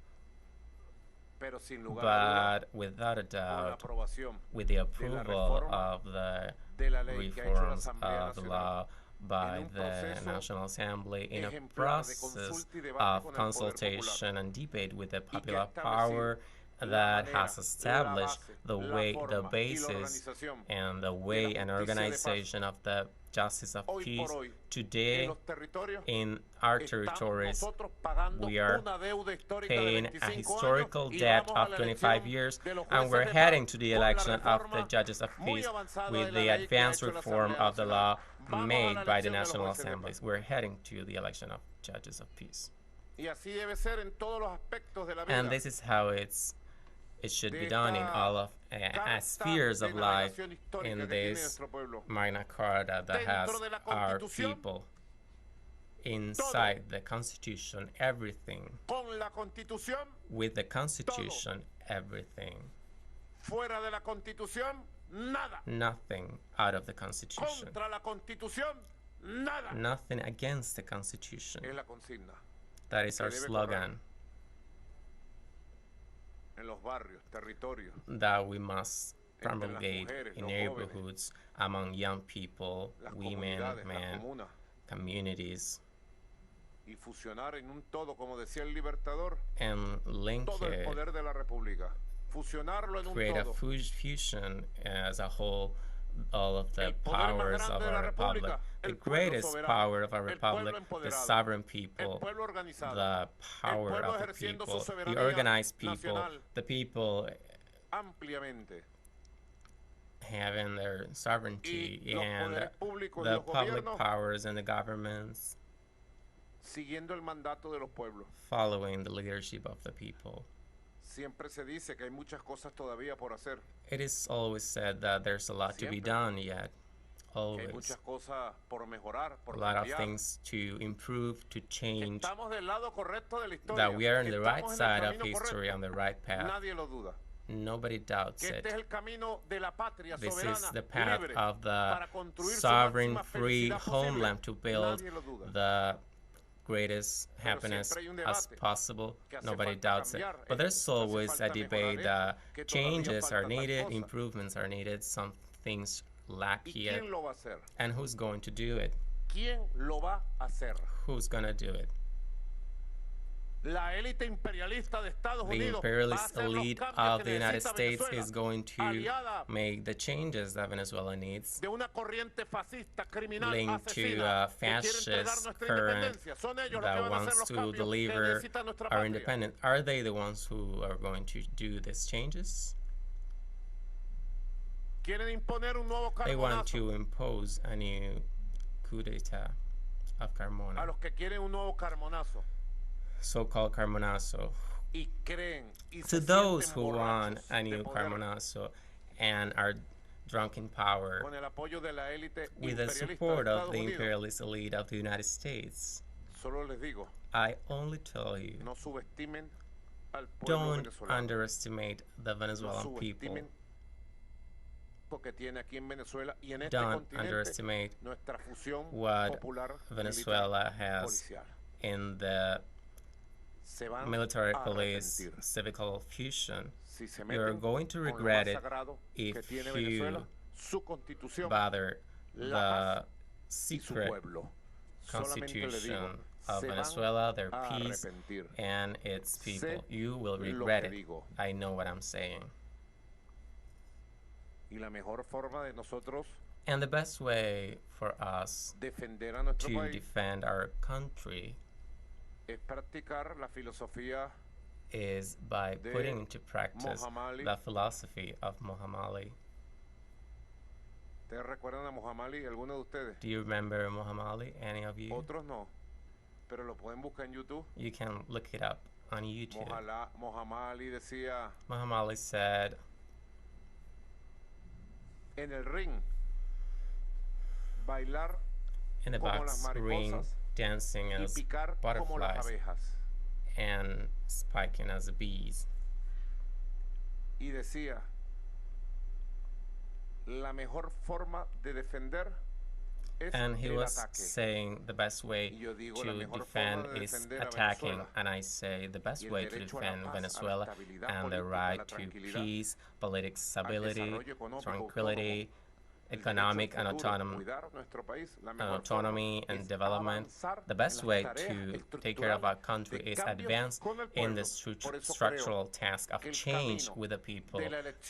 S3: pero sin lugar a dudas,
S2: but without a
S3: con la
S2: doubt,
S3: aprobación
S2: with the
S3: de la
S2: approval
S3: reforma
S2: of the
S3: de la ley que ha hecho la
S2: reforms
S3: Asamblea
S2: of the
S3: Nacional
S2: law by
S3: un
S2: the
S3: proceso
S2: National Assembly in a
S3: ejemplar de
S2: process
S3: consulta y debate
S2: of
S3: con el poder
S2: consultation and debate with the
S3: que
S2: popular
S3: ha establecido
S2: power
S3: la
S2: that
S3: manera,
S2: has established
S3: la base,
S2: the
S3: la
S2: way,
S3: forma
S2: the
S3: y la
S2: basis,
S3: organización
S2: and the
S3: de
S2: way
S3: la
S2: and
S3: justicia de paz.
S2: organization of the justice of
S3: Hoy
S2: peace.
S3: por hoy, en
S2: Today,
S3: los territorios,
S2: in our
S3: estamos
S2: territories,
S3: nosotros pagando
S2: we are
S3: una deuda histórica de
S2: paying
S3: 25
S2: a
S3: años
S2: historical
S3: y
S2: debt
S3: vamos a
S2: of
S3: la
S2: 25
S3: elección
S2: years,
S3: de los
S2: and
S3: jueces
S2: we're
S3: de
S2: heading
S3: paz
S2: to the
S3: con la
S2: election of the
S3: reforma
S2: judges of
S3: muy
S2: peace
S3: avanzada
S2: with
S3: de la
S2: the
S3: ley que ha
S2: advanced
S3: hecho la
S2: reform
S3: Asamblea
S2: of the
S3: Nacional.
S2: law
S3: Vamos a
S2: made
S3: la
S2: by the
S3: elección de los
S2: National
S3: jueces de
S2: Assemblies.
S3: paz.
S2: We're heading to the election of judges of peace.
S3: Y así debe ser en todos los aspectos de la vida.
S2: And this is how it should be done in all of spheres of life in this Magna Carta that has our people. Inside the Constitution, everything.
S3: Con la Constitución,
S2: With the Constitution, everything.
S3: fuera de la Constitución, nada.
S2: Nothing out of the Constitution.
S3: Contra la Constitución, nada.
S2: Nothing against the Constitution.
S3: Es la consigna
S2: That is
S3: que
S2: our
S3: debe
S2: slogan
S3: en los barrios, territorios,
S2: that we must
S3: entre las
S2: promulgate
S3: mujeres,
S2: in
S3: los
S2: neighborhoods, among young people,
S3: las
S2: women,
S3: comunidades, las
S2: men,
S3: comunas,
S2: communities,
S3: y fusionar en un todo, como decía el Libertador,
S2: and link
S3: todo el
S2: it,
S3: poder de la República. Fusionarlo en un
S2: create a
S3: todo.
S2: fusion as a whole, all of the
S3: El poder más
S2: powers of
S3: grande de la
S2: our republic.
S3: República,
S2: The
S3: el pueblo
S2: greatest
S3: soberano,
S2: power of our
S3: el
S2: republic,
S3: pueblo
S2: the
S3: empoderado,
S2: sovereign
S3: el
S2: people,
S3: pueblo organizado,
S2: the power
S3: pueblo
S2: of the
S3: ejerciendo
S2: people,
S3: su
S2: the
S3: soberanía
S2: organized people,
S3: nacional
S2: the people
S3: ampliamente.
S2: having their sovereignty,
S3: Y los
S2: and
S3: poderes públicos y
S2: the
S3: los
S2: public
S3: gobiernos
S2: powers and the governments
S3: siguiendo el mandato de los pueblos.
S2: following the leadership of the people.
S3: Siempre se dice que hay muchas cosas todavía por hacer,
S2: It is always said that there's a lot to be
S3: Siempre.
S2: done yet,
S3: que hay
S2: always.
S3: muchas cosas por mejorar, por
S2: A lot of
S3: cambiar,
S2: things to improve, to
S3: que
S2: change,
S3: estamos del lado correcto de la historia,
S2: that we are on
S3: que
S2: the right
S3: estamos en el
S2: side of
S3: camino
S2: history,
S3: correcto.
S2: on the right path.
S3: Nadie lo duda.
S2: Nobody doubts
S3: Que este es
S2: it.
S3: el camino de la patria
S2: This
S3: soberana
S2: is the
S3: y
S2: path
S3: libre
S2: of the
S3: para construir su
S2: sovereign,
S3: máxima
S2: free
S3: felicidad posible.
S2: homeland to build
S3: Nadie lo duda.
S2: the greatest happiness
S3: siempre hay un
S2: as
S3: debate
S2: possible.
S3: que hace
S2: Nobody
S3: falta
S2: doubts it.
S3: cambiar
S2: But there's
S3: esto, hace
S2: always a
S3: falta
S2: debate
S3: mejorar
S2: that
S3: esto, que todavía
S2: changes are
S3: falta tal
S2: needed,
S3: cosa.
S2: improvements are needed, some things lack
S3: ¿Y
S2: yet.
S3: quién lo va a hacer?
S2: And who's going to do it?
S3: ¿Quién lo va a hacer?
S2: Who's going to do it?
S3: La élite imperialista de Estados
S2: The
S3: Unidos va a
S2: imperialist
S3: hacer los
S2: elite
S3: cambios
S2: of
S3: que
S2: the United
S3: necesita
S2: States
S3: Venezuela,
S2: is going to
S3: aliada
S2: make the changes that Venezuela needs,
S3: de una corriente fascista, criminal,
S2: linked to
S3: asesina,
S2: a
S3: que quiere entregar
S2: fascist
S3: nuestra
S2: current
S3: independencia. Son ellos los que
S2: that
S3: van a hacer
S2: wants
S3: los
S2: to
S3: cambios que
S2: deliver
S3: necesita nuestra
S2: our
S3: patria.
S2: independence. Are they the ones who are going to do these changes?
S3: Quieren imponer un nuevo
S2: They want
S3: carmonazo
S2: to impose a new coup d'etat of
S3: a
S2: Carmona,
S3: los que quieren un nuevo carmonazo
S2: so-called Carmonazo.
S3: y creen y
S2: To
S3: se
S2: those
S3: sienten
S2: who want
S3: borrachos
S2: a
S3: de
S2: new
S3: poder
S2: Carmonazo and are drunk in power
S3: con el apoyo de la élite
S2: with the
S3: imperialista de
S2: support of
S3: Estados
S2: the
S3: Unidos.
S2: imperialist elite of the United States.
S3: Solo les digo,
S2: I only tell you,
S3: no subestimen al pueblo
S2: don't
S3: venezolano.
S2: underestimate the
S3: No
S2: Venezuelan people.
S3: subestimen porque tiene aquí en Venezuela y en este
S2: Don't
S3: continente
S2: underestimate
S3: nuestra fusión
S2: what
S3: popular
S2: Venezuela
S3: militar,
S2: has
S3: policial.
S2: in the
S3: Se van
S2: military
S3: a
S2: police
S3: arrepentir
S2: civical fusion.
S3: si se
S2: You're
S3: meten
S2: going to
S3: con lo
S2: regret
S3: más
S2: it
S3: sagrado
S2: if
S3: que tiene
S2: you
S3: Venezuela, su constitución
S2: bother
S3: la
S2: the
S3: y su
S2: secret
S3: pueblo.
S2: constitution of Venezuela, their peace, and its people. You will regret it. I know what I'm saying. And the best way for us to defend our country is by putting into practice the philosophy of Muhammad Ali. Do you remember Muhammad Ali? Any of you? You can look it up on YouTube. Muhammad Ali said, in the box ring, dancing as butterflies and spiking as bees. And he was saying the best way to defend is attacking, and I say the best way to defend Venezuela and the right to peace, political stability, tranquility, economic and autonomy and development. The best way to take care of our country is advance in the structural task of change with the people.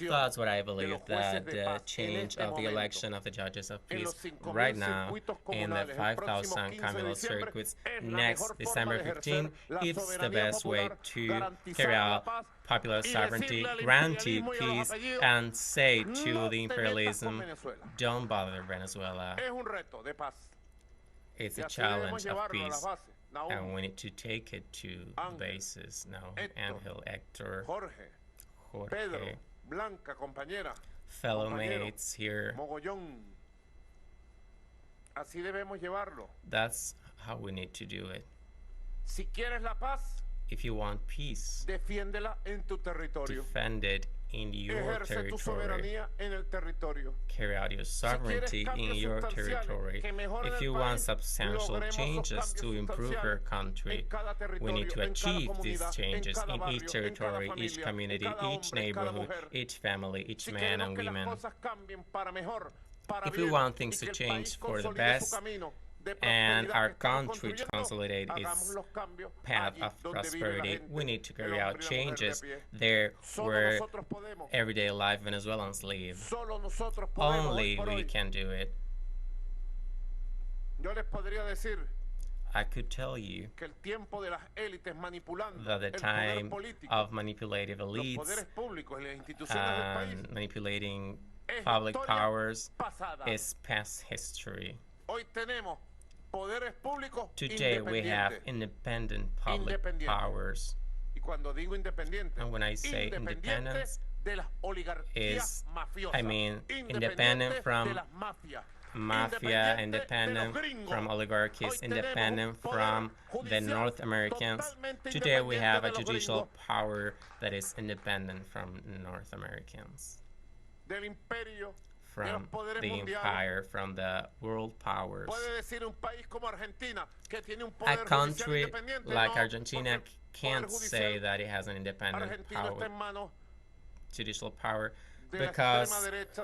S2: That's what I believe, that the change of the election of the judges of peace right now in the 5,000 communal circuits next December 15, it's the best way to carry out popular sovereignty, guarantee peace, and say to the imperialism, don't bother Venezuela. It's a challenge of peace, and we need to take it to basis now. Angel, Hector, Jorge, fellow mates here. That's how we need to do it. If you want peace, defend it in your territory. Carry out your sovereignty in your territory. If you want substantial changes to improve your country, we need to achieve these changes in each territory, each community, each neighborhood, each family, each man and women. If we want things to change for the best, and our country to consolidate its path of prosperity, we need to carry out changes there where everyday life Venezuelans live. Only we can do it. I could tell you that the time of manipulative elites and manipulating public powers is past history. Today we have independent public powers. And when I say independence, I mean independent from mafia, independent from oligarchies, independent from the North Americans. Today we have a judicial power that is independent from North Americans. From the empire, from the world powers. A country like Argentina can't say that it has an independent judicial power, because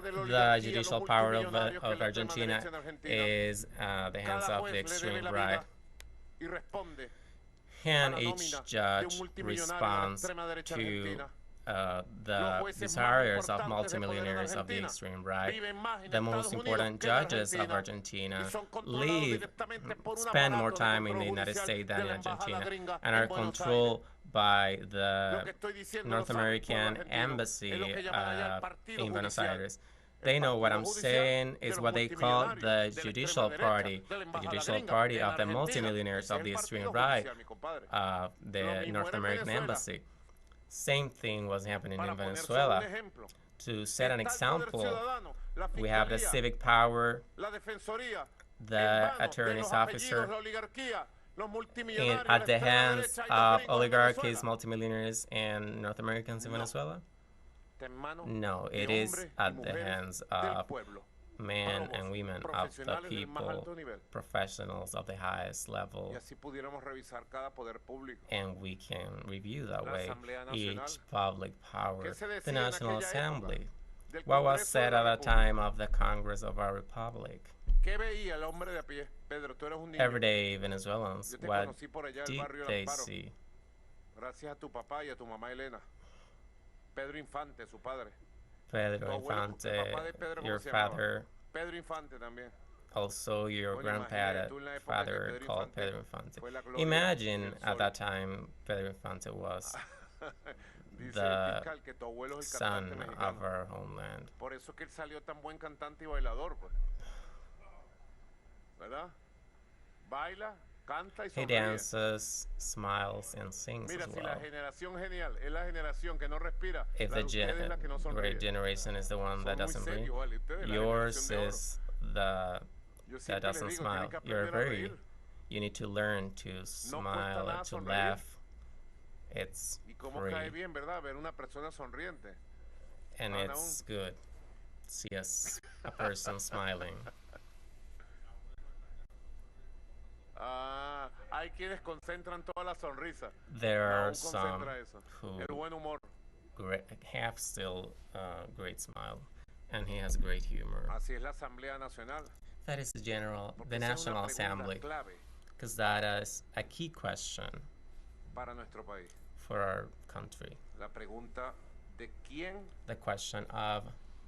S2: the judicial power of Argentina is the hands of the extreme right. And each judge responds to the desires of multimillionaires of the extreme right. The most important judges of Argentina spend more time in the United States than in Argentina, and are controlled by the North American embassy in Buenos Aires. They know what I'm saying is what they call the judicial party, the judicial party of the multimillionaires of the extreme right, the North American embassy. Same thing was happening in Venezuela. To set an example, we have the civic power, the attorney's officer, at the hands of oligarchies, multimillionaires, and North Americans in Venezuela? No, it is at the hands of men and women of the people, professionals of the highest level, and we can review that way each public power. The National Assembly. What was said at the time of the Congress of our Republic?
S3: ¿Qué veía el hombre de a pie? Pedro, tú eres un niño.
S2: Everyday Venezuelans,
S3: Yo te
S2: what
S3: conocí por allá, el
S2: did
S3: barrio El
S2: they
S3: Amparo.
S2: see?
S3: Gracias a tu papá y a tu mamá Elena. Pedro Infante, su padre.
S2: Pedro
S3: Tu abuelo,
S2: Infante,
S3: el papá de Pedro,
S2: your
S3: ¿cómo se llamaba?
S2: father,
S3: Pedro Infante también.
S2: also your
S3: Bueno, imagínate
S2: grandfather
S3: tú en la época que
S2: father
S3: Pedro
S2: called
S3: Infante
S2: Pedro Infante.
S3: fue la gloria
S2: Imagine
S3: del
S2: at
S3: sol.
S2: that time Pedro Infante was
S3: Dice el
S2: the
S3: fiscal que tu abuelo es el
S2: son
S3: cantante
S2: of
S3: mexicano.
S2: our homeland.
S3: Por eso es que él salió tan buen cantante y bailador, pues. ¿Verdad? Baila, canta y
S2: He
S3: sonríe.
S2: dances, smiles, and sings
S3: Mira,
S2: as
S3: si la
S2: well.
S3: generación genial es la generación que no respira,
S2: If
S3: la
S2: the
S3: de ustedes es la que no sonríe.
S2: great generation is the one that
S3: Son muy
S2: doesn't breathe,
S3: serios, vale. Ustedes, la
S2: yours
S3: generación de oro.
S2: is the
S3: Yo
S2: that
S3: siempre les
S2: doesn't
S3: digo,
S2: smile.
S3: tienen que
S2: You're
S3: aprender a
S2: very,
S3: reír.
S2: you need to learn to
S3: No cuesta
S2: smile
S3: nada
S2: and to
S3: sonreír.
S2: laugh. It's
S3: Y cómo
S2: free,
S3: cae bien, ¿verdad? Ver una persona sonriente.
S2: and
S3: Aún.
S2: it's good. See a person smiling.
S3: Ah, hay quienes concentran toda la sonrisa.
S2: There are
S3: Naún
S2: some
S3: concentra eso.
S2: who
S3: El buen humor.
S2: have still great smile, and he has great humor.
S3: Así es la Asamblea Nacional.
S2: That is the
S3: Porque
S2: the
S3: esa es una
S2: National
S3: pregunta
S2: Assembly,
S3: clave
S2: because that is a key question
S3: para nuestro país.
S2: for our country.
S3: La pregunta de quién
S2: The question of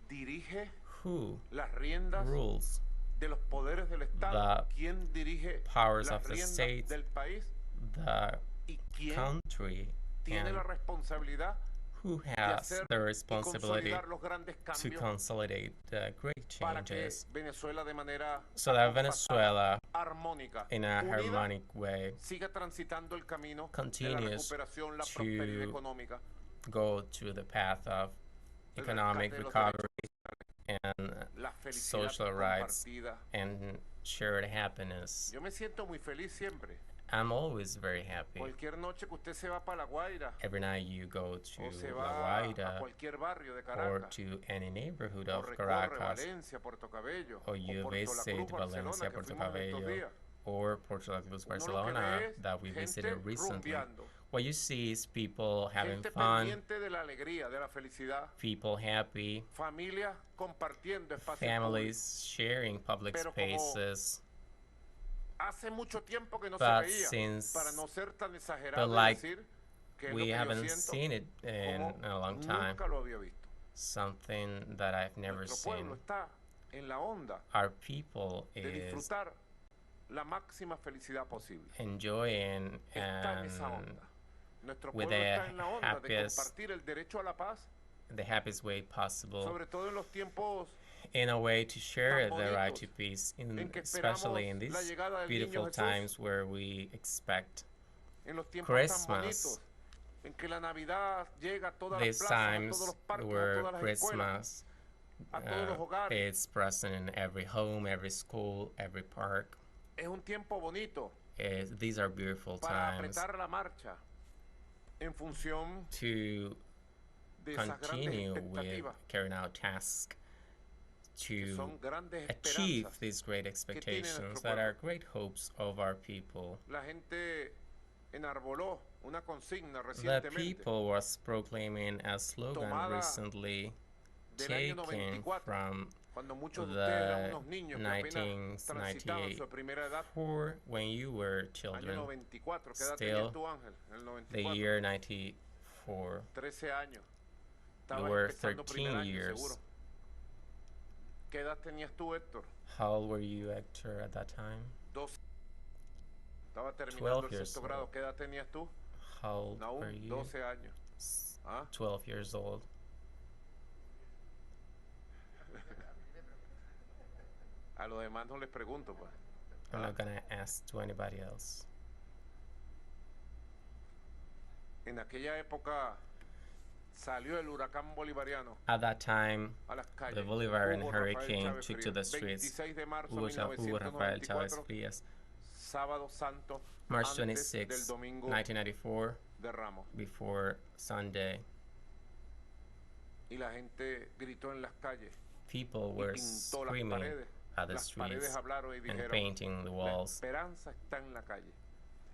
S3: dirige
S2: who
S3: las riendas
S2: rules
S3: de los poderes del Estado,
S2: the
S3: quién dirige
S2: powers
S3: las
S2: of the
S3: riendas
S2: states,
S3: del país
S2: the
S3: y quién
S2: country,
S3: tiene
S2: and
S3: la responsabilidad
S2: who
S3: de
S2: has
S3: hacer
S2: the
S3: y
S2: responsibility
S3: consolidar los grandes
S2: to
S3: cambios
S2: consolidate the great
S3: para que
S2: changes
S3: Venezuela de manera
S2: so that
S3: acompasada,
S2: Venezuela,
S3: armónica,
S2: in a
S3: unida,
S2: harmonic way,
S3: siga transitando el camino de la
S2: continues
S3: recuperación, la
S2: to
S3: prosperidad económica,
S2: go to the path of
S3: el
S2: economic
S3: rescate de los
S2: recovery and
S3: la felicidad
S2: social rights
S3: compartida.
S2: and shared happiness.
S3: Yo me siento muy feliz siempre.
S2: I'm always very happy.
S3: Cualquier noche que usted se va para La Guaira
S2: Every night you go to
S3: o se
S2: La
S3: va a
S2: Guaira
S3: cualquier barrio de
S2: or
S3: Caracas
S2: to any neighborhood
S3: o
S2: of
S3: recorre
S2: Caracas,
S3: Valencia, Puerto Cabello
S2: or
S3: o
S2: you
S3: Puerto La
S2: visit
S3: Cruz, Barcelona,
S2: Valencia,
S3: que
S2: Puerto
S3: fuimos en estos
S2: Cabello,
S3: días.
S2: or Puerto La Cruz,
S3: Uno lo que
S2: Barcelona
S3: ve es
S2: that we
S3: gente
S2: visited recently.
S3: rumbeando,
S2: What you see is people having
S3: gente
S2: fun,
S3: pendiente de la alegría, de la felicidad,
S2: people happy,
S3: familias compartiendo espacios públicos.
S2: families sharing public
S3: Pero como
S2: spaces.
S3: Hace mucho tiempo que no se
S2: But
S3: veía,
S2: since
S3: para no ser tan exagerado
S2: but
S3: y
S2: like
S3: decir que es lo
S2: we
S3: que yo
S2: haven't
S3: siento,
S2: seen it in
S3: como
S2: a long time,
S3: nunca lo había visto.
S2: something that I've never
S3: Nuestro
S2: seen.
S3: pueblo está en la onda
S2: Our people
S3: de
S2: is
S3: disfrutar la máxima felicidad posible.
S2: enjoying
S3: Está en esa
S2: and
S3: onda. Nuestro
S2: with
S3: pueblo
S2: the
S3: está en la onda de
S2: happiest-
S3: compartir el derecho a la paz,
S2: the happiest way possible,
S3: sobre todo en los tiempos
S2: in a way to share
S3: tan
S2: the right
S3: bonitos
S2: to peace,
S3: en que
S2: especially in
S3: esperamos la
S2: these
S3: llegada del
S2: beautiful
S3: Niño Jesús.
S2: times where we expect
S3: en los tiempos tan
S2: Christmas.
S3: bonitos, en que la Navidad llega a todas las
S2: these
S3: plazas, a
S2: times
S3: todos los parques, a
S2: where
S3: todas las escuelas,
S2: Christmas
S3: a todos los hogares.
S2: is present in every home, every school, every park.
S3: Es un tiempo bonito
S2: These are beautiful
S3: para
S2: times
S3: apretar la marcha en función
S2: to
S3: de esas grandes
S2: continue with
S3: expectativas,
S2: carrying out tasks
S3: que
S2: to
S3: son grandes
S2: achieve
S3: esperanzas.
S2: these great expectations that are great hopes of our people.
S3: La gente enarboló una consigna
S2: The
S3: recientemente
S2: people was proclaiming a slogan
S3: Tomada
S2: recently
S3: del año
S2: taken
S3: 94,
S2: from
S3: cuando muchos de ustedes eran
S2: the
S3: unos niños que apenas transitaban
S2: 1998
S3: su primera edad.
S2: for when you were
S3: Año
S2: children,
S3: 94, ¿qué edad
S2: still
S3: tenías tú, Ángel? En el
S2: the
S3: 94,
S2: year 94.
S3: 13 años.
S2: You
S3: Estabas
S2: were
S3: empezando primer
S2: 13
S3: año,
S2: years.
S3: seguro. ¿Qué edad tenías tú, Héctor?
S2: How old were you, Hector, at that time?
S3: 12. Estaba
S2: 12
S3: terminando el
S2: years
S3: sexto grado.
S2: old.
S3: ¿Qué edad tenías tú?
S2: How old
S3: Naún,
S2: were you?
S3: 12 años. ¿Ah?
S2: 12 years old.
S3: A los demás no les pregunto, pues.
S2: I'm not gonna ask to anybody else.
S3: En aquella época salió el huracán bolivariano
S2: At that time,
S3: a las calles.
S2: the Bolivarian
S3: Hugo Rafael
S2: hurricane
S3: Chávez
S2: took
S3: Frías,
S2: to the streets.
S3: 26 de marzo
S2: Hugo Rafael Chávez
S3: 1994,
S2: Frías,
S3: sábado santo,
S2: March
S3: antes del
S2: 26,
S3: domingo
S2: 1994,
S3: de Ramos.
S2: before Sunday.
S3: Y la gente gritó en las calles
S2: People
S3: y
S2: were
S3: pintó las
S2: screaming
S3: paredes.
S2: at the
S3: Las paredes
S2: streets
S3: hablaron y
S2: and
S3: dijeron,
S2: painting the
S3: la
S2: walls.
S3: esperanza está en la calle.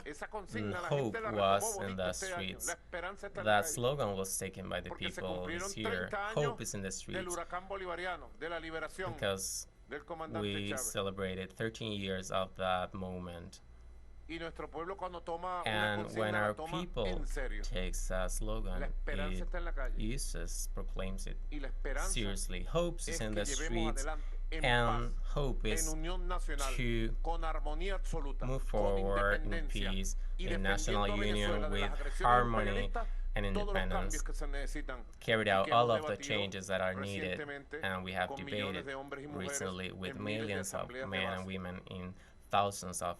S3: Esa
S2: And
S3: consigna la
S2: hope
S3: gente la
S2: was
S3: retomó
S2: in
S3: bonito
S2: the
S3: este año.
S2: streets.
S3: La esperanza está en la
S2: That
S3: calle.
S2: slogan was taken by the
S3: Porque se
S2: people
S3: cumplieron
S2: this year.
S3: 30 años
S2: Hope is in the
S3: del
S2: streets
S3: huracán bolivariano, de la liberación.
S2: because
S3: del comandante
S2: we
S3: Chávez.
S2: celebrated 13 years of that moment.
S3: Y nuestro pueblo cuando toma una
S2: And when
S3: consigna la
S2: our
S3: toma
S2: people
S3: en serio.
S2: takes a slogan,
S3: La esperanza
S2: it
S3: está en la calle.
S2: uses, proclaims it
S3: Y la esperanza
S2: seriously. Hope is
S3: es
S2: in
S3: que
S2: the
S3: llevemos
S2: streets,
S3: adelante en
S2: and
S3: paz,
S2: hope
S3: en
S2: is
S3: unión nacional,
S2: to
S3: con armonía absoluta,
S2: move
S3: con
S2: forward in
S3: independencia
S2: peace,
S3: y
S2: in
S3: defendiendo
S2: national
S3: a
S2: union
S3: Venezuela de
S2: with
S3: las agresiones
S2: harmony
S3: imperialistas,
S2: and
S3: todos los cambios
S2: independence,
S3: que se necesitan
S2: carried
S3: y
S2: out
S3: que
S2: all
S3: hemos
S2: of the
S3: debatido
S2: changes that are needed,
S3: recientemente
S2: and we have
S3: con millones
S2: debated
S3: de hombres y mujeres
S2: recently with
S3: en miles de
S2: millions of
S3: asambleas de
S2: men and
S3: base.
S2: women in thousands of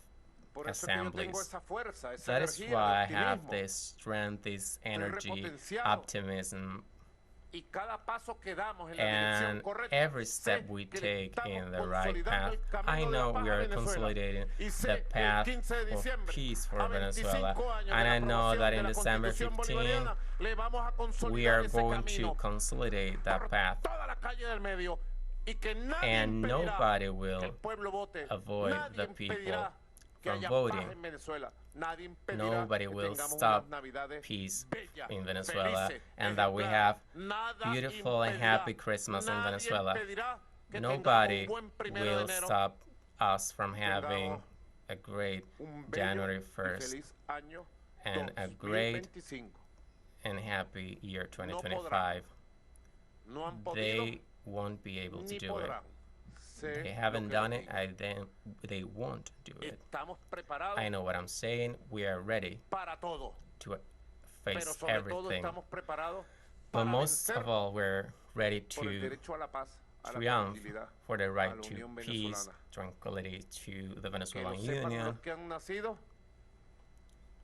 S3: Por eso es que yo tengo
S2: assemblies.
S3: esa fuerza, esa
S2: That is
S3: energía,
S2: why I
S3: de
S2: have
S3: optimismo.
S2: this strength, this energy,
S3: repotenciado.
S2: optimism,
S3: Y cada paso que damos en la dirección
S2: and
S3: correcta,
S2: every
S3: sé
S2: step we
S3: que
S2: take
S3: estamos
S2: in the right
S3: consolidando
S2: path.
S3: el camino
S2: I
S3: de la
S2: know
S3: paz
S2: we
S3: a
S2: are
S3: Venezuela.
S2: consolidating
S3: Y
S2: the
S3: sé que el
S2: path
S3: 15 de
S2: of
S3: diciembre,
S2: peace for
S3: a
S2: Venezuela,
S3: 25 años de
S2: and
S3: la
S2: I know
S3: aprobación
S2: that
S3: de
S2: in
S3: la
S2: December
S3: Constitución
S2: 15,
S3: bolivariana, le vamos a
S2: we
S3: consolidar
S2: are
S3: ese
S2: going to
S3: camino
S2: consolidate that
S3: por
S2: path,
S3: toda la calle del medio y que nadie
S2: and
S3: impedirá
S2: nobody
S3: que
S2: will
S3: el pueblo vote,
S2: avoid
S3: nadie
S2: the people
S3: impedirá que
S2: from
S3: haya
S2: voting.
S3: paz en Venezuela, nadie impedirá
S2: Nobody
S3: que
S2: will
S3: tengamos
S2: stop
S3: unas navidades
S2: peace
S3: bellas,
S2: in Venezuela,
S3: felices,
S2: and that we
S3: ejemplares.
S2: have
S3: Nada
S2: beautiful and
S3: impedirá,
S2: happy Christmas in
S3: nadie
S2: Venezuela.
S3: impedirá que
S2: Nobody
S3: tengamos un buen 1 de
S2: will
S3: enero,
S2: stop us from having
S3: tengamos
S2: a great
S3: un bello
S2: January
S3: y
S2: 1st
S3: feliz año
S2: and a great
S3: 2025.
S2: and happy year
S3: No
S2: 2025.
S3: No han podido
S2: They won't be able to
S3: ni
S2: do it.
S3: podrán. Sé
S2: They
S3: lo
S2: haven't
S3: que
S2: done
S3: les
S2: it,
S3: digo.
S2: they won't do it.
S3: Estamos preparados
S2: I know what I'm saying. We are ready
S3: para todo,
S2: to
S3: pero
S2: face
S3: sobre todo
S2: everything.
S3: estamos preparados
S2: But
S3: para
S2: most
S3: vencer
S2: of all, we're ready
S3: por el
S2: to
S3: derecho a la paz, a la
S2: triumph
S3: tranquilidad,
S2: for the
S3: a
S2: right
S3: la
S2: to
S3: unión
S2: peace,
S3: venezolana.
S2: tranquility, to the
S3: Que
S2: Venezuelan
S3: lo sepan
S2: Union.
S3: los que han nacido,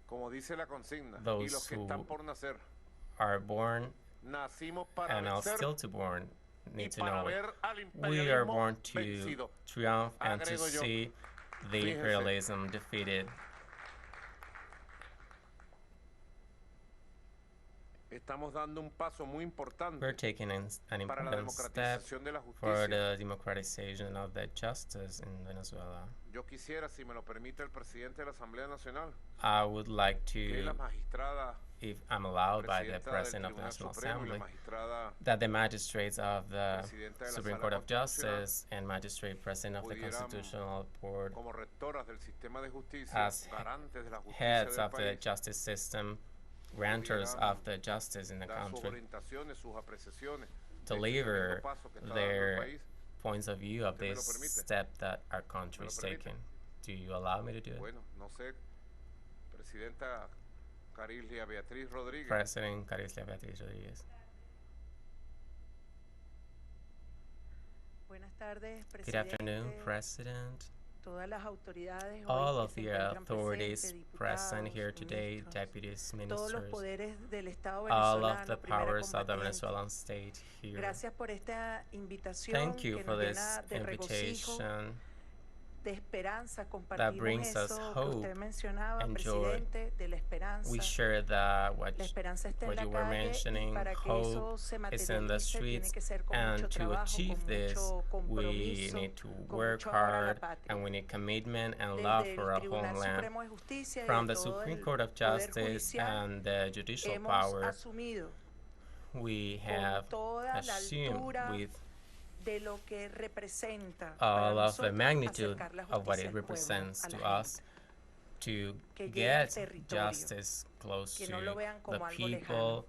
S3: como dice la consigna, y
S2: Those
S3: los que
S2: who
S3: están por nacer.
S2: Are born
S3: Nacimos para
S2: and are
S3: vencer
S2: still to born
S3: y
S2: need to
S3: para
S2: know it.
S3: ver al
S2: We are
S3: imperialismo
S2: born to
S3: vencido.
S2: triumph and to
S3: Agrego yo.
S2: see the
S3: Fíjense.
S2: imperialism defeated.
S3: Estamos dando un paso muy importante
S2: We're taking an
S3: para la
S2: important step
S3: democratización de la
S2: for
S3: justicia.
S2: the democratization of the justice in Venezuela.
S3: Yo quisiera, si me lo permite el presidente de la Asamblea Nacional,
S2: I would like
S3: que la
S2: to,
S3: magistrada
S2: if I'm allowed by the
S3: presidenta del
S2: President of the
S3: Tribunal
S2: National
S3: Supremo y
S2: Assembly,
S3: la magistrada
S2: that the magistrates of the
S3: presidenta de la
S2: Supreme
S3: Sala
S2: Court of
S3: Constitucional,
S2: Justice and magistrate president of the
S3: pudieran,
S2: Constitutional Board,
S3: como rectoras del sistema de justicia,
S2: as
S3: garantes de la justicia
S2: heads
S3: del
S2: of the
S3: país,
S2: justice system, grantors
S3: pudieran
S2: of the justice in the
S3: dar sus
S2: country,
S3: orientaciones, sus apreciaciones
S2: to
S3: de este
S2: deliver
S3: tremendo paso que está dando el
S2: their
S3: país.
S2: points of view of
S3: ¿Usted me lo
S2: this
S3: permite?
S2: step that our country
S3: ¿Me lo
S2: is
S3: permite?
S2: taking. Do you allow me to do it?
S3: Bueno, no sé, presidenta Carislia Beatriz Rodríguez.
S2: President Carislia Beatriz Rodríguez.
S4: Buenas tardes,
S2: Good afternoon,
S4: presidente,
S2: President.
S4: todas las autoridades
S2: All
S4: hoy
S2: of
S4: que se
S2: the
S4: encuentran
S2: authorities
S4: presentes,
S2: present
S4: diputados,
S2: here today,
S4: ministros,
S2: deputies,
S4: todos los
S2: ministers,
S4: poderes del Estado
S2: all of the
S4: venezolano, primera
S2: powers of the
S4: combatiente.
S2: Venezuelan state here.
S4: Gracias por esta invitación
S2: Thank you
S4: que
S2: for
S4: nos
S2: this
S4: llena de regocijo,
S2: invitation
S4: de esperanza.
S2: that
S4: Compartimos
S2: brings us
S4: eso que
S2: hope
S4: usted mencionaba,
S2: and joy.
S4: presidente, de la esperanza.
S2: We share that what
S4: La esperanza está en
S2: you
S4: la
S2: were
S4: calle y
S2: mentioning,
S4: para que
S2: hope
S4: eso se
S2: is in the
S4: materialice tiene
S2: streets,
S4: que ser con
S2: and
S4: mucho
S2: to
S4: trabajo,
S2: achieve
S4: con
S2: this,
S4: mucho
S2: we
S4: compromiso,
S2: need to
S4: con
S2: work
S4: mucho amor a la
S2: hard,
S4: patria.
S2: and we need commitment and love
S4: Desde
S2: for
S4: el
S2: our
S4: Tribunal
S2: homeland.
S4: Supremo de Justicia y
S2: From
S4: de
S2: the
S4: todo
S2: Supreme
S4: el
S2: Court of
S4: Poder
S2: Justice
S4: Judicial,
S2: and the judicial
S4: hemos
S2: power,
S4: asumido
S2: we
S4: con
S2: have
S4: toda la
S2: assumed
S4: altura
S2: with
S4: de lo que representa
S2: all
S4: para
S2: of the
S4: nosotros
S2: magnitude
S4: acercar la
S2: of what
S4: justicia
S2: it
S4: al pueblo,
S2: represents
S4: a
S2: to
S4: la
S2: us to
S4: que llegue al
S2: get
S4: territorio,
S2: justice close
S4: que
S2: to
S4: no lo vean
S2: the
S4: como algo
S2: people,
S4: lejano.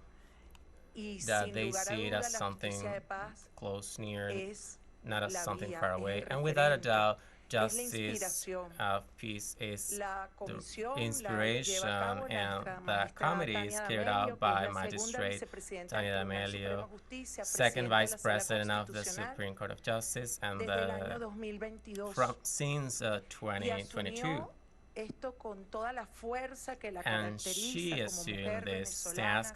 S4: Y
S2: that
S4: sin
S2: they
S4: lugar a
S2: see it
S4: duda,
S2: as
S4: la
S2: something
S4: justicia de paz
S2: close near,
S4: es
S2: not as
S4: la
S2: something
S4: vía,
S2: far
S4: es
S2: away.
S4: el
S2: And without a
S4: referente,
S2: doubt,
S4: es la
S2: justice
S4: inspiración.
S2: of peace is
S4: La
S2: the
S4: comisión
S2: inspiration,
S4: la lleva a cabo
S2: and
S4: nuestra
S2: the
S4: magistrada
S2: committee is
S4: Tania
S2: carried
S4: D'Amelio,
S2: out
S4: que es
S2: by
S4: la segunda
S2: Magistrate
S4: vicepresidenta
S2: Tania
S4: del Tribunal
S2: D'Amelio,
S4: Supremo de Justicia,
S2: second
S4: presidenta de
S2: Vice
S4: la Sala
S2: President of the
S4: Constitucional
S2: Supreme Court of Justice, and
S4: desde el año
S2: the
S4: 2022.
S2: since
S4: Y
S2: 2022.
S4: asumió esto con toda la fuerza que la
S2: And she
S4: caracteriza como
S2: assumed
S4: mujer
S2: this
S4: venezolana,
S2: task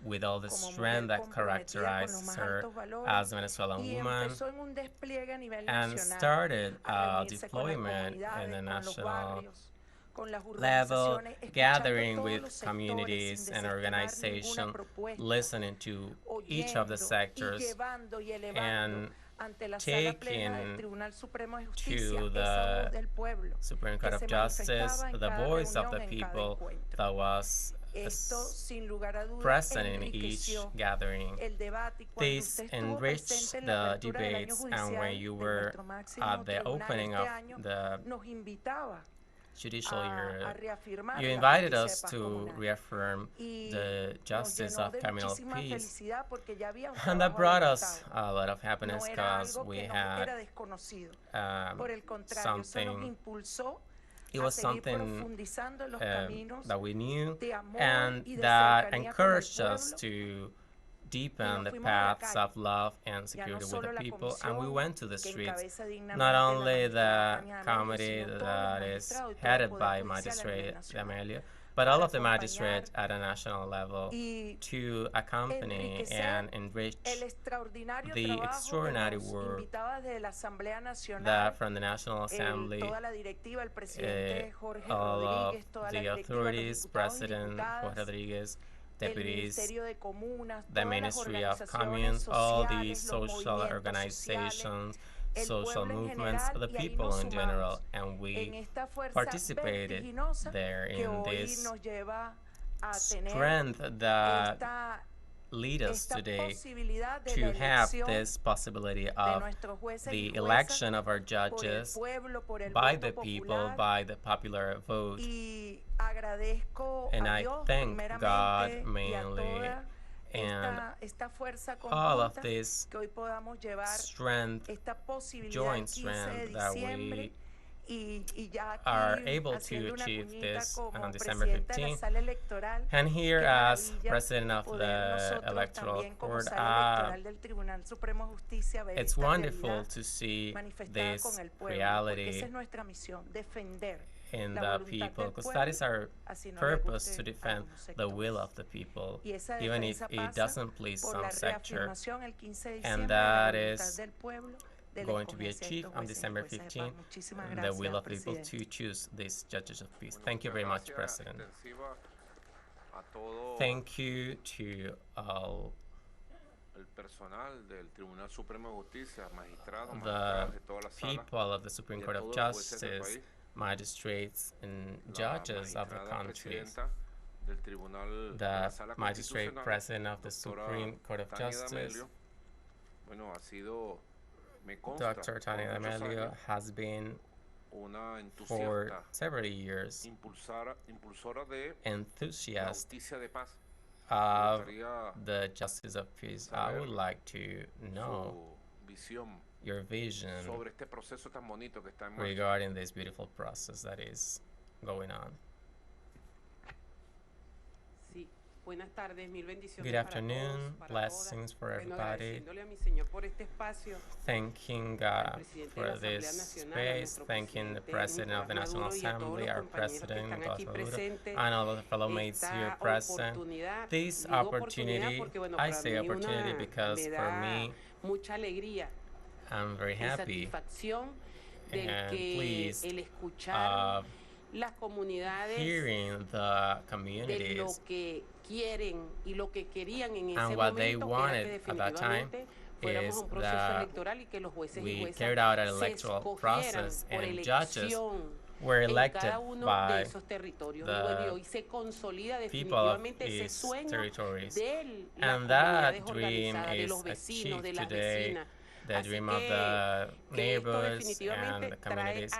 S2: with all the
S4: como
S2: strength
S4: mujer
S2: that
S4: comprometida con los
S2: characterizes
S4: más
S2: her
S4: altos valores,
S2: as a Venezuelan
S4: y
S2: woman,
S4: empezó en un despliegue a nivel
S2: and
S4: nacional,
S2: started
S4: a reunirse con las
S2: deployment in
S4: comunidades,
S2: the
S4: con los
S2: national
S4: barrios, con las
S2: level,
S4: organizaciones, escuchando
S2: gathering
S4: todos
S2: with
S4: los sectores
S2: communities
S4: sin
S2: and
S4: desestimar
S2: organizations,
S4: ninguna propuesta,
S2: listening to each of the
S4: oyendo y
S2: sectors,
S4: llevando y elevando
S2: and
S4: ante la sala plena del
S2: taking
S4: Tribunal Supremo de Justicia
S2: to
S4: esa voz
S2: the
S4: del pueblo
S2: Supreme
S4: que
S2: Court of
S4: se
S2: Justice
S4: manifestaba en
S2: the
S4: cada
S2: voice of
S4: reunión,
S2: the
S4: en cada
S2: people
S4: encuentro.
S2: that was present in each gathering. This enriched the debates, and when you were at the opening of the judicial year, you invited us to reaffirm the justice of communal peace, and that brought us a lot of happiness because we had something. It was something that we knew and that encouraged us to deepen the paths of love and security with the people, and we went to the streets. Not only the committee that is headed by Magistrate Amelio, but all of the magistrates at a national level to accompany and enrich the extraordinary work that from the National Assembly, all of the authorities, President Jorge Rodriguez, deputies, the Ministry of Communes, all the social organizations, social movements, the people in general, and we participated there in this strength that lead us today to have this possibility of the election of our judges by the people, by the popular vote. And I thank God mainly and all of this strength, joint strength that we are able to achieve this on December 15th. And here, as President of the Electoral Court, it's wonderful to see this reality in the people, because that is our purpose, to defend the will of the people, even if it doesn't please some sector. And that is going to be achieved on December 15th, the will of the people to choose these judges of peace. Thank you very much, President. Thank you to all the people of the Supreme Court of Justice, magistrates and judges of the countries, the magistrate president of the Supreme Court of Justice, Dr. Tania D'Amelio, has been for several years enthusiast of the justice of peace. I would like to know your vision regarding this beautiful process that is going on. Good afternoon, blessings for everybody. Thanking God for this space, thanking the President of the National Assembly, our President, Nicolas Maduro, and all of the fellow mates here present. This opportunity, I say opportunity because for me, I'm very happy and pleased of hearing the communities and what they wanted at that time is that we carried out an electoral process and judges were elected by the people of these territories. And that dream is achieved today, the dream of the neighbors and the communities.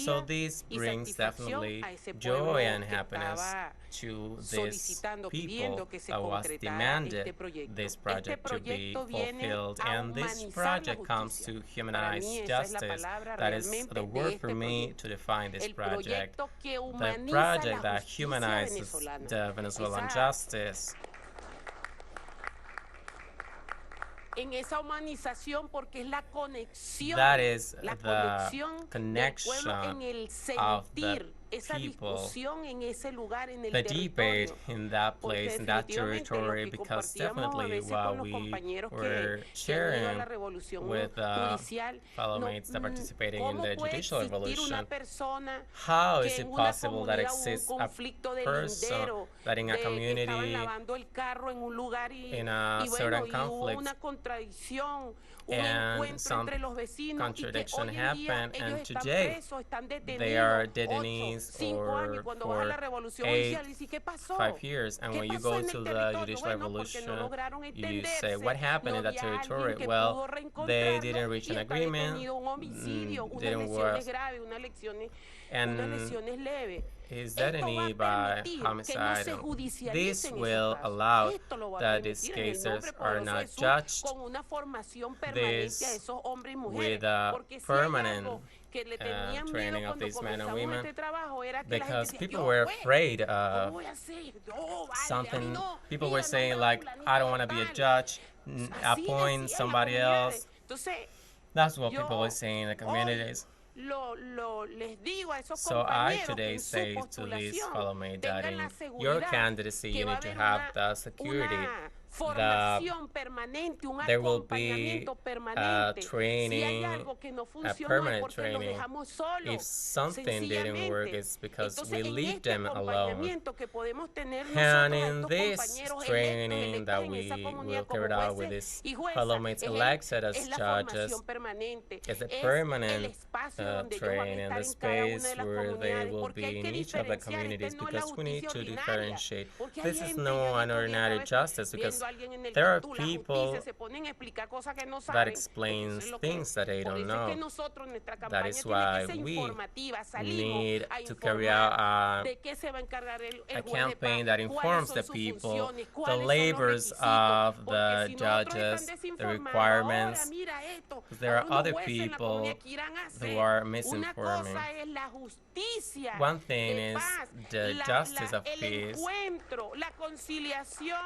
S2: So this brings definitely joy and happiness to these people that was demanded this project to be fulfilled. And this project comes to humanize justice. That is the word for me to define this project. The project that humanizes the Venezuelan justice. That is the connection of the people, the debate in that place, in that territory, because definitely what we were sharing with fellow mates that participating in the judicial revolution, how is it possible that exists a person that in a community, in a certain conflict, and some contradiction happened, and today they are detainees days
S4: 5 años,
S2: or
S4: cuando vas a la
S2: for
S4: revolución
S2: 8,
S4: judicial, y dices, ¿qué pasó?
S2: 5 years, and
S4: ¿Qué
S2: when you
S4: pasó
S2: go
S4: en
S2: to
S4: el
S2: the
S4: territorio?
S2: judicial
S4: Bueno, porque no
S2: revolution,
S4: lograron
S2: you say, what
S4: entenderse,
S2: happened
S4: no
S2: in that
S4: había alguien
S2: territory?
S4: que
S2: Well,
S4: pudo
S2: they
S4: reencontrarlo
S2: didn't reach
S4: y
S2: an
S4: está
S2: agreement,
S4: detenido un homicidio, unas
S2: didn't
S4: lesiones
S2: work,
S4: graves, unas
S2: and
S4: lesiones leves.
S2: his
S4: Esto va a
S2: detainee by
S4: permitir que no
S2: homicide.
S4: se
S2: This
S4: judicialicen esos
S2: will
S4: casos.
S2: allow
S4: Esto lo va a
S2: that these
S4: permitir en el nombre
S2: cases are
S4: poderoso de
S2: not
S4: Jesús,
S2: judged
S4: con una formación permanente a
S2: this
S4: esos hombres y mujeres.
S2: with a
S4: Porque si hay
S2: permanent
S4: algo que le tenían miedo
S2: training of
S4: cuando
S2: these men and
S4: comenzamos
S2: women,
S4: este trabajo era que la gente
S2: because
S4: decía,
S2: people
S4: yo,
S2: were
S4: pues,
S2: afraid
S4: ¿cómo
S2: of
S4: voy a hacer? Yo, vale, a mí
S2: something.
S4: no.
S2: People were
S4: Mira,
S2: saying
S4: nombra a
S2: like,
S4: fulanito
S2: I don't
S4: de
S2: want to be a
S4: tal.
S2: judge,
S4: Así
S2: appoint
S4: decían las
S2: somebody
S4: comunidades.
S2: else.
S4: Entonces,
S2: That's what
S4: yo
S2: people were saying in the communities.
S4: les digo a esos
S2: So I
S4: compañeros que
S2: today
S4: en su
S2: say to these
S4: postulación
S2: fellow mates that
S4: tengan
S2: in
S4: la
S2: your
S4: seguridad
S2: candidacy
S4: que
S2: you
S4: va a
S2: need to
S4: haber
S2: have the security
S4: una
S2: that
S4: formación permanente, un
S2: there will be
S4: acompañamiento permanente. Si hay
S2: training,
S4: algo que no
S2: a
S4: funcionó es
S2: permanent
S4: porque los
S2: training.
S4: dejamos solos,
S2: If something didn't work,
S4: sencillamente.
S2: it's because
S4: Entonces,
S2: we
S4: en
S2: leave
S4: este
S2: them alone.
S4: acompañamiento que podemos tener
S2: And
S4: nosotros a
S2: in
S4: estos
S2: this
S4: compañeros
S2: training
S4: electos
S2: that
S4: en esa
S2: we
S4: comunidad
S2: will
S4: como
S2: carry out with
S4: jueces
S2: these
S4: y juezas,
S2: fellow mates elected as
S4: es la
S2: judges,
S4: formación permanente,
S2: is a
S4: es el
S2: permanent
S4: espacio donde ellos van a
S2: training,
S4: estar
S2: the
S4: en cada una
S2: space
S4: de las
S2: where they
S4: comunidades,
S2: will
S4: porque
S2: be
S4: hay
S2: in
S4: que
S2: each of the
S4: diferenciar,
S2: communities,
S4: esta no es la
S2: because we need
S4: justicia
S2: to
S4: ordinaria,
S2: differentiate.
S4: porque hay
S2: This is
S4: gente,
S2: no
S4: yo he visto
S2: an ordinary
S4: días a veces
S2: justice, because
S4: viendo a alguien en el
S2: there are
S4: TikTok, la
S2: people
S4: justicia, se ponen a explicar cosas que no
S2: that
S4: saben, porque eso
S2: explains
S4: es lo que
S2: things that they
S4: por
S2: don't
S4: eso es que
S2: know.
S4: nosotros, nuestra
S2: That
S4: campaña
S2: is
S4: tiene que
S2: why
S4: ser
S2: we
S4: informativa, salimos
S2: need
S4: a
S2: to carry out
S4: informar
S2: a
S4: de qué se va a encargar el
S2: a
S4: juez de paz,
S2: campaign that
S4: cuáles
S2: informs
S4: son
S2: the
S4: sus
S2: people
S4: funciones,
S2: the
S4: cuáles son los
S2: labors
S4: requisitos,
S2: of
S4: porque
S2: the
S4: si nosotros están
S2: judges, the
S4: desinformando, ahora
S2: requirements,
S4: mira esto,
S2: because there are
S4: unos
S2: other
S4: jueces en la comunidad
S2: people
S4: que irán a
S2: who
S4: hacer.
S2: are
S4: Una
S2: misinforming.
S4: cosa es la justicia
S2: One thing
S4: de
S2: is
S4: paz,
S2: the justice of
S4: el
S2: peace.
S4: encuentro, la conciliación.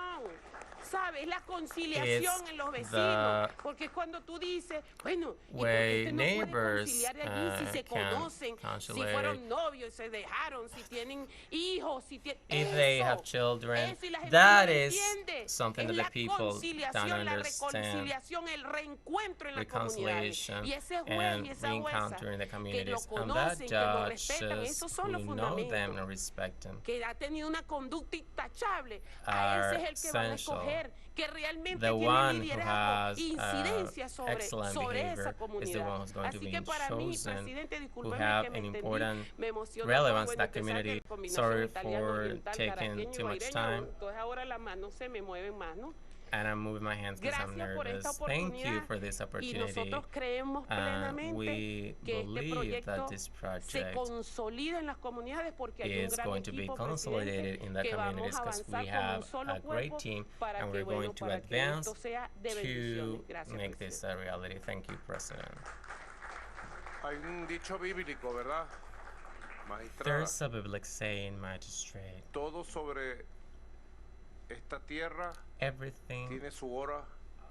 S4: ¿Sabes? La conciliación
S2: It's
S4: en los vecinos.
S2: the
S4: Porque cuando tú dices, bueno, ¿y por qué
S2: way
S4: usted no puede
S2: neighbors
S4: conciliar allí si se
S2: can
S4: conocen, si
S2: conciliate.
S4: fueron novios y se dejaron, si tienen hijos, si tienen...
S2: If they have children,
S4: Eso, y la gente
S2: that
S4: no lo
S2: is
S4: entiende.
S2: something
S4: Es
S2: that the
S4: la
S2: people don't
S4: conciliación, la
S2: understand.
S4: reconciliación, el reencuentro en las comunidades.
S2: Reconciliation
S4: Y ese juez
S2: and
S4: y esa jueza
S2: re-encountering the
S4: que lo
S2: communities, and that
S4: conocen, que lo respetan,
S2: judges
S4: esos son los
S2: who know them
S4: fundamentos.
S2: and respect them
S4: Que ha tenido una conducta intachable, a
S2: are
S4: ese es el que van a
S2: essential.
S4: escoger, que realmente
S2: The
S4: tiene
S2: one who
S4: liderazgo,
S2: has
S4: incidencia sobre
S2: excellent
S4: esa
S2: behavior is the
S4: comunidad.
S2: one who's going to
S4: Así
S2: be
S4: que para mí,
S2: chosen,
S4: presidente,
S2: who
S4: discúlpeme
S2: have
S4: que me
S2: an
S4: entendí,
S2: important
S4: me emocionó
S2: relevance
S4: todo,
S2: to that
S4: usted sabe que
S2: community.
S4: la combinación
S2: Sorry
S4: italiano,
S2: for
S4: oriental,
S2: taking
S4: caraqueño y
S2: too much
S4: guaireño,
S2: time,
S4: entonces ahora las manos se me mueven más, ¿no?
S2: and I'm moving my hands because I'm
S4: Gracias por esta
S2: nervous. Thank you
S4: oportunidad
S2: for this
S4: y
S2: opportunity.
S4: nosotros creemos plenamente
S2: We
S4: que este
S2: believe
S4: proyecto
S2: that this
S4: se
S2: project
S4: consolida en las comunidades porque hay un
S2: is
S4: gran
S2: going to be
S4: equipo,
S2: consolidated
S4: presidente,
S2: in the
S4: que vamos
S2: communities
S4: a
S2: because
S4: avanzar
S2: we
S4: como un
S2: have
S4: solo
S2: a great
S4: cuerpo
S2: team
S4: para
S2: and
S4: que,
S2: we're going
S4: bueno,
S2: to
S4: para que esto
S2: advance
S4: sea de bendiciones.
S2: to
S4: Gracias,
S2: make this
S4: presidente.
S2: a reality. Thank you, President.
S3: Hay un dicho bíblico, ¿verdad, magistrada?
S2: There's a biblical saying, magistrate,
S3: Todo sobre esta tierra
S2: everything
S3: tiene su hora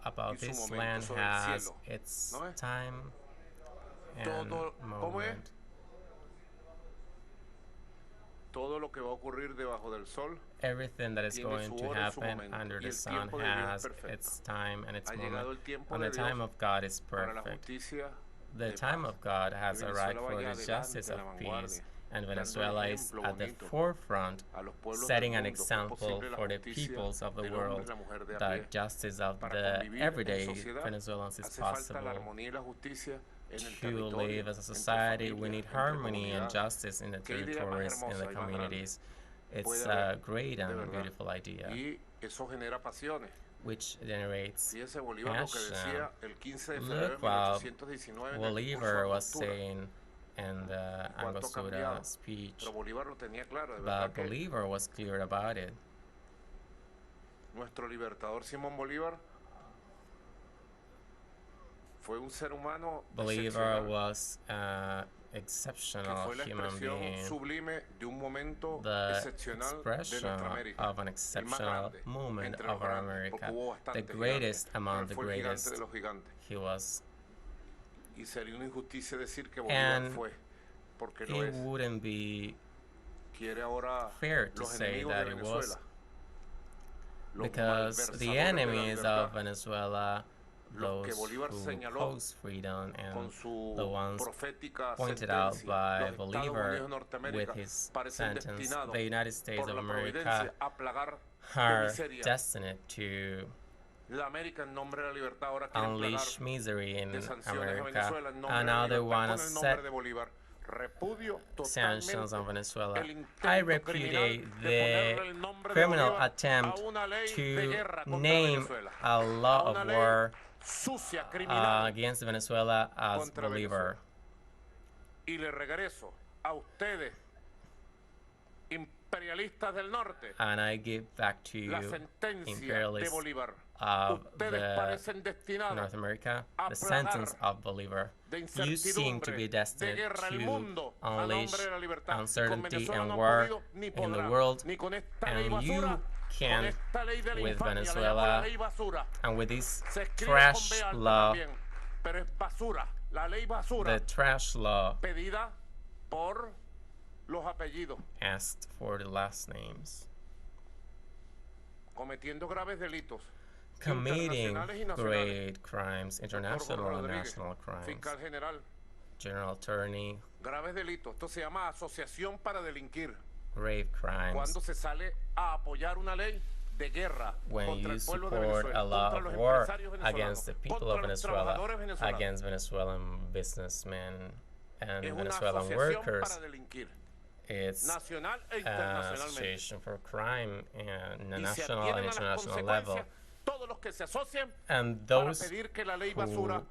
S2: about
S3: y su
S2: this
S3: momento
S2: land
S3: sobre el
S2: has
S3: cielo,
S2: its
S3: ¿no es?
S2: time and
S3: Todo, ¿cómo es?
S2: moment.
S3: Todo lo que va a ocurrir debajo del sol
S2: Everything that is
S3: tiene
S2: going
S3: su
S2: to
S3: hora y su
S2: happen
S3: momento,
S2: under
S3: y
S2: the
S3: el
S2: sun
S3: tiempo de Dios es
S2: has
S3: perfecto.
S2: its time and its
S3: Ha
S2: moment.
S3: llegado el tiempo
S2: And
S3: de
S2: the time
S3: Dios
S2: of God is
S3: para la
S2: perfect.
S3: justicia
S2: The
S3: de
S2: time
S3: paz.
S2: of God has
S3: Y
S2: arrived
S3: Venezuela
S2: for
S3: vaya
S2: the
S3: adelante
S2: justice
S3: en
S2: of
S3: la
S2: peace,
S3: vanguardia,
S2: and
S3: dando
S2: Venezuela is
S3: ejemplo
S2: at the
S3: bonito
S2: forefront,
S3: a los pueblos
S2: setting
S3: del
S2: an
S3: mundo que es
S2: example
S3: posible la
S2: for the
S3: justicia
S2: peoples of the
S3: del hombre y
S2: world
S3: la mujer de a
S2: that
S3: pie.
S2: justice of
S3: Para
S2: the
S3: convivir
S2: everyday
S3: en sociedad
S2: Venezuelans is
S3: hace falta la
S2: possible.
S3: armonía y la justicia en el
S2: To
S3: territorio,
S2: live as a
S3: entre
S2: society, we
S3: familias,
S2: need
S3: entre
S2: harmony and
S3: comunidades.
S2: justice in the
S3: Qué idea más
S2: territories, in
S3: hermosa
S2: the
S3: y más grande
S2: communities. It's
S3: puede
S2: a
S3: haber,
S2: great
S3: de
S2: and
S3: verdad.
S2: beautiful idea,
S3: Y eso genera pasiones.
S2: which generates
S3: Fíjese Bolívar lo que
S2: passion.
S3: decía el 15 de febrero de
S2: Look what
S3: 1819 en el
S2: Bolivar
S3: discurso
S2: was
S3: de Angostura.
S2: saying in the
S3: Cuánto ha
S2: Angostura
S3: cambiado.
S2: speech,
S3: Pero Bolívar lo tenía claro, de verdad
S2: but
S3: que
S2: Bolivar was clear about it.
S3: nuestro libertador Simón Bolívar fue un ser humano
S2: Bolivar
S3: excepcional,
S2: was an
S3: que
S2: exceptional
S3: fue la
S2: human
S3: expresión
S2: being,
S3: sublime de un momento
S2: the
S3: excepcional de
S2: expression
S3: nuestra América,
S2: of an
S3: el más
S2: exceptional
S3: grande
S2: moment
S3: entre
S2: of
S3: los
S2: our
S3: grandes, porque
S2: America,
S3: hubo
S2: the
S3: bastantes
S2: greatest
S3: gigantes,
S2: among
S3: pero
S2: the
S3: él fue el gigante
S2: greatest.
S3: de los gigantes.
S2: He was,
S3: Y sería una injusticia decir que Bolívar
S2: and
S3: fue, porque lo
S2: it
S3: es.
S2: wouldn't be
S3: Quiere ahora
S2: fair to
S3: los
S2: say
S3: enemigos
S2: that
S3: de
S2: it
S3: Venezuela,
S2: was,
S3: los
S2: because
S3: malversadores
S2: the
S3: de la
S2: enemies
S3: libertad,
S2: of Venezuela,
S3: los que
S2: those
S3: Bolívar
S2: who
S3: señaló
S2: oppose freedom,
S3: con
S2: and
S3: su
S2: the ones
S3: profética
S2: pointed out
S3: sentencia,
S2: by
S3: los Estados
S2: Bolivar
S3: Unidos de
S2: with
S3: Norteamérica
S2: his
S3: parecen
S2: sentence,
S3: destinados
S2: the United States
S3: por
S2: of
S3: la
S2: America
S3: providencia a plagar de
S2: are
S3: miseria
S2: destined to
S3: la América en nombre de la libertad. Ahora quieren plagar
S2: unleash misery in
S3: de sanciones a
S2: America,
S3: Venezuela en nombre
S2: and
S3: de la
S2: now they
S3: libertad
S2: want
S3: con
S2: to
S3: el
S2: set
S3: nombre de Bolívar.
S2: sanctions on Venezuela. I repudiate the criminal attempt to name a law of war against Venezuela as Bolivar.
S3: Y le regreso a ustedes, imperialistas del norte,
S2: and I give back to you, imperialists of the North America, the sentence of Bolivar. You seem to be destined to unleash uncertainty and war in the world, and you can, with Venezuela and with this trash law, the trash law asked for the last names. Committing great crimes, international and national crimes. General Attorney. Grave crimes. When you support a law of war against the people of Venezuela, against Venezuelan businessmen and Venezuelan workers, it's an association for crime in a national and international level. And those who are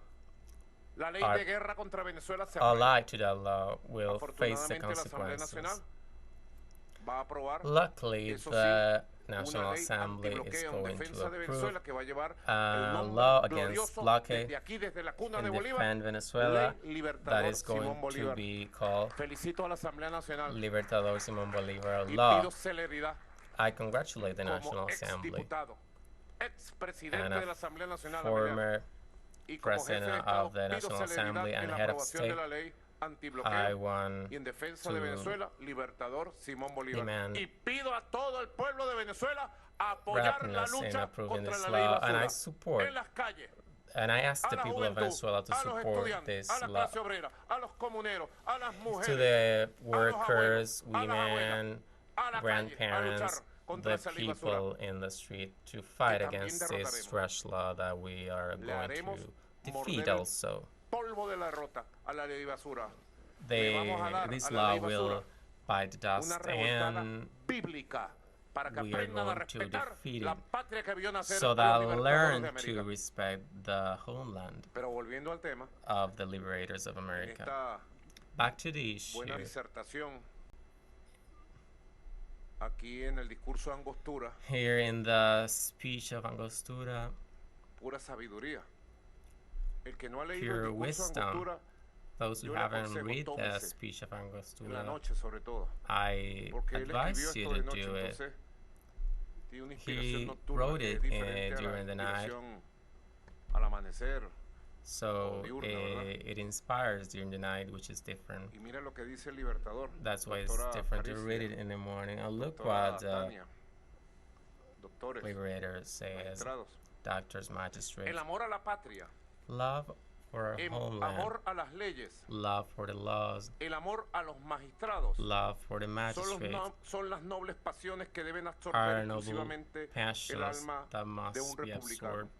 S2: allied to that law will face the consequences. Luckily, the National Assembly is going to approve a law against blockade and defend Venezuela that is going to be called Libertador Simón Bolívar law. I congratulate the National Assembly and a former president of the National Assembly and head of state. I want to demand rapidness in approving this law, and I support, and I ask the people of Venezuela to support this law. To the workers, women, grandparents, the people in the street, to fight against this trash law that we are going to defeat also. This law will bite the dust, and we are going to defeat it, so that learn to respect the homeland of the liberators of America. Back to the issue. Here in the speech of Angostura, pure wisdom. Those who haven't read the speech of Angostura, I advise you to do it. He wrote it during the night, so it inspires during the night, which is different. That's why it's different to read it in the morning. And look what the liberator says, doctors, magistrates. Love for our homeland, love for the laws, love for the magistrates are noble passions that must be absorbed,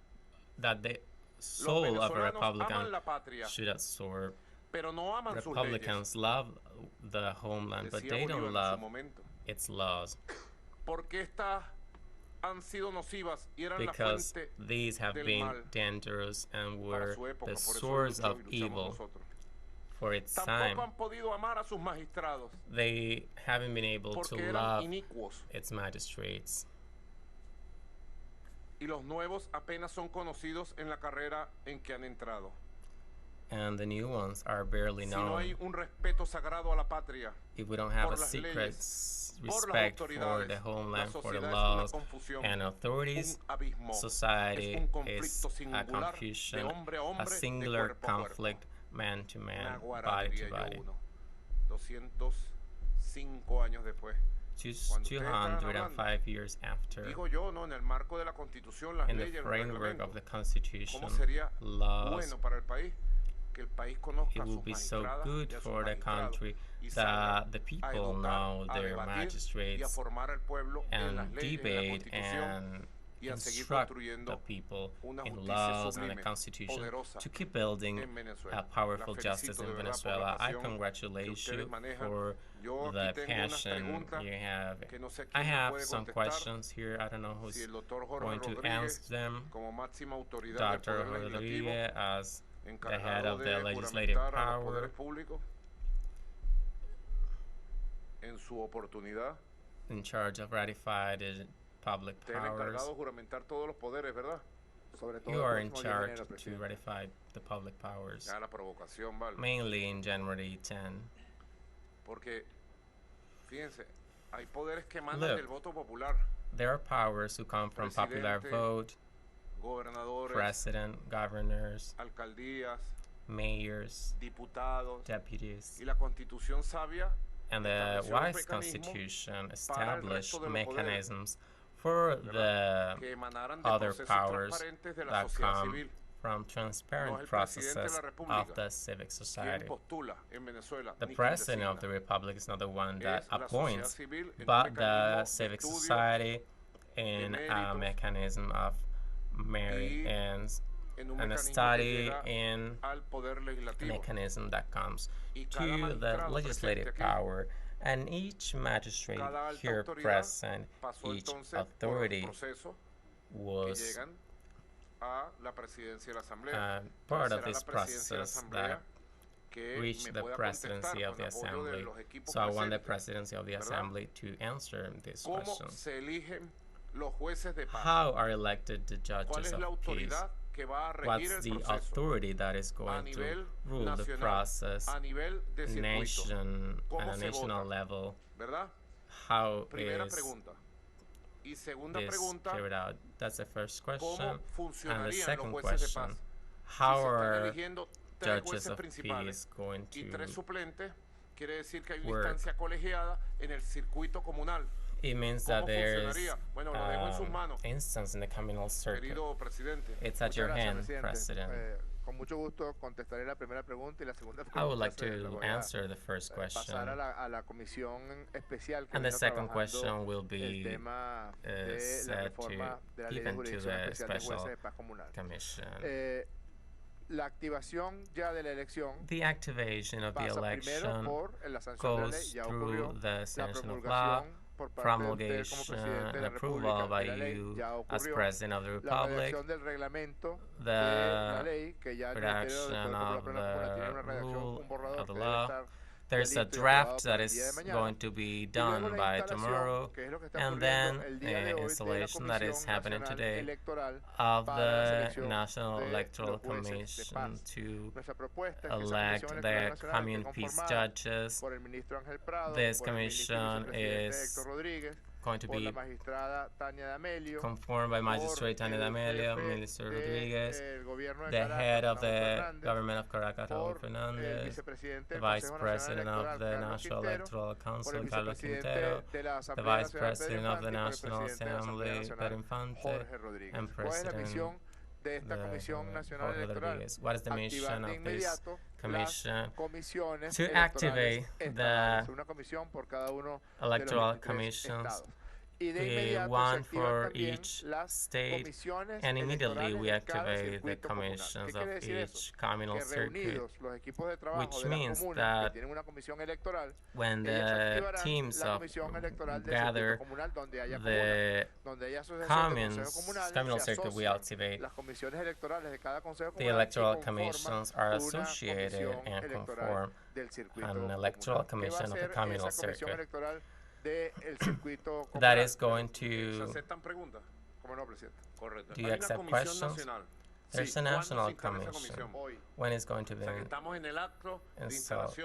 S2: that the soul of a Republican should absorb. Republicans love the homeland, but they don't love its laws, because these have been dangerous and were the source of evil for its time. They haven't been able to love its magistrates. And the new ones are barely known. If we don't have a secret respect for the homeland, for the laws and authorities, society is a confusion, a singular conflict, man to man, body to body. Just 205 years after, in the framework of the Constitution, laws, it will be so good for the country that the people know their magistrates and debate and instruct the people in laws and a constitution to keep building a powerful justice in Venezuela. I congratulate you for the passion you have. I have some questions here. I don't know who's going to answer them. Dr. Rodriguez, as the head of the legislative power, in charge of ratifying the public powers. You are in charge to ratify the public powers, mainly in January 10. Look, there are powers who come from popular vote, president, governors, mayors, deputies, and the wise constitution established mechanisms for the other powers that come from transparent processes of the civic society. The president of the republic is not the one that appoints, but the civic society in a mechanism of merit and a study in a mechanism that comes to the legislative power. And each magistrate here present, each authority was part of this process that reached the presidency of the assembly. So I want the presidency of the assembly to answer these questions. How are elected the judges of peace? What's the authority that is going to rule the process at a national level? How is this carried out? That's the first question. And the second question, how are judges of peace going to work? It means that there's instance in the communal circuit. It's at your hand, President. I would like to answer the first question. And the second question will be said to given to the Special Commission. The activation of the election goes through the sanction of law, promulgation and approval by you as President of the Republic, the redaction of the rule of the law. There's a draft that is going to be done by tomorrow, and then an installation that is happening today of the National Electoral Commission to elect the commune peace judges. This commission is going to be conformed by Magistrate Tania D'Amelio, Minister Rodriguez, the head of the government of Caracas, Raúl Fernández, the Vice President of the National Electoral Council, Carlos Quintero, the Vice President of the National Assembly, Pedro Infante, and President Jorge Rodriguez. What is the mission of this commission? To activate the electoral commissions, one for each state, and immediately we activate the commissions of each communal circuit, which means that when the teams of gather the communal circuit, we activate. The electoral commissions are associated and conform an electoral commission of the communal circuit. That is going to... Do you accept questions? There's a national commission. When is going to be installed?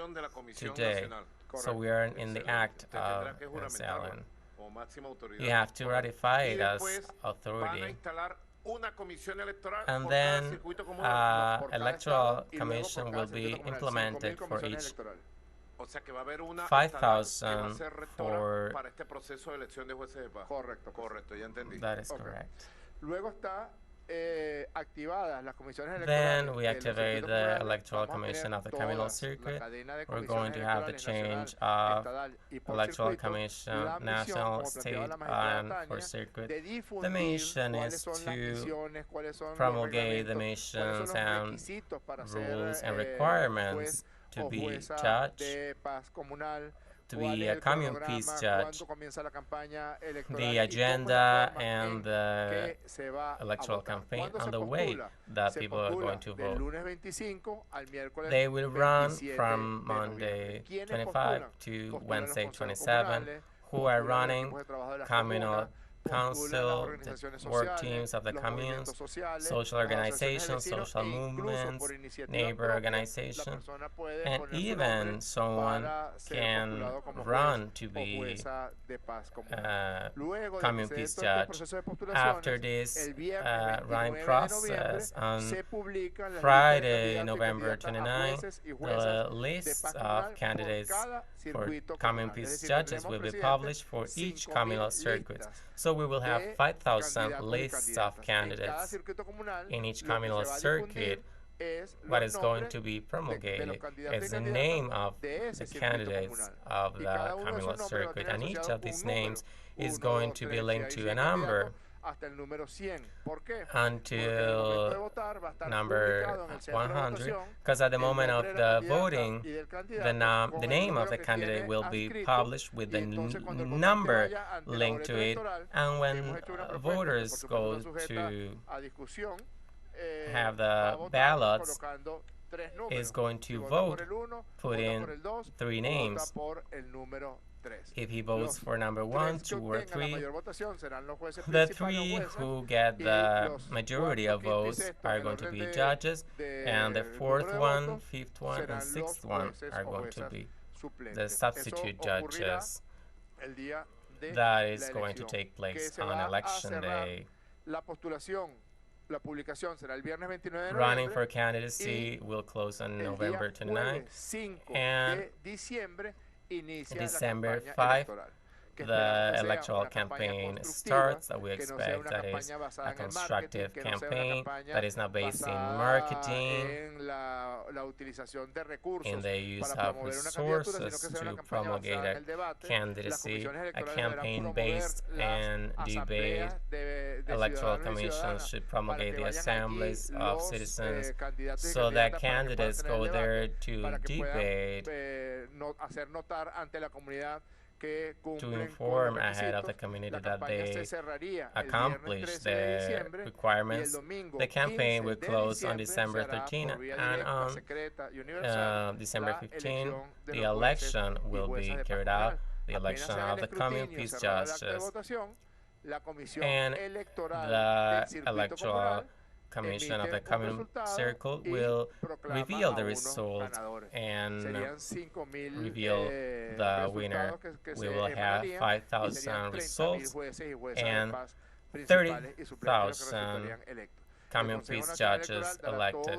S2: Today. So we are in the act of installing. You have to ratify it as authority. And then electoral commission will be implemented for each 5,000 for... That is correct. Then we activate the Electoral Commission of the Communal Circuit. We're going to have the change of Electoral Commission, National, State, and for Circuit. The mission is to promulgate the missions and rules and requirements to be judged, to be a common peace judge, the agenda and the electoral campaign, and the way that people are going to vote. They will run from Monday 25 to Wednesday 27, who are running communal council, the work teams of the communes, social organizations, social movements, neighbor organizations, and even someone can run to be commune peace judge. After this running process, on Friday, November 29, the list of candidates for commune peace judges will be published for each communal circuit. So we will have 5,000 lists of candidates in each communal circuit. What is going to be promulgated is the name of the candidates of the communal circuit, and each of these names is going to be linked to a number until number 100, because at the moment of the voting, the name of the candidate will be published with the number linked to it, and when voters go to have the ballots, is going to vote, put in 3 names. If he votes for number 1, 2, or 3, the 3 who get the majority of votes are going to be judges, and the 4th one, 5th one, and 6th one are going to be the substitute judges. That is going to take place on election day. Running for candidacy will close on November 29, and December 5, the electoral campaign starts. That we expect that is a constructive campaign that is not based in marketing, in the use of resources to promulgate a candidacy, a campaign based in debate. Electoral commissions should promulgate the assemblies of citizens so that candidates go there to debate, to inform ahead of the community that they accomplish the requirements. The campaign will close on December 13, and on December 15, the election will be carried out, the election of the commune peace judges. And the Electoral Commission of the Common Circle will reveal the result and reveal the winner. We will have 5,000 results and 30,000 common peace judges elected.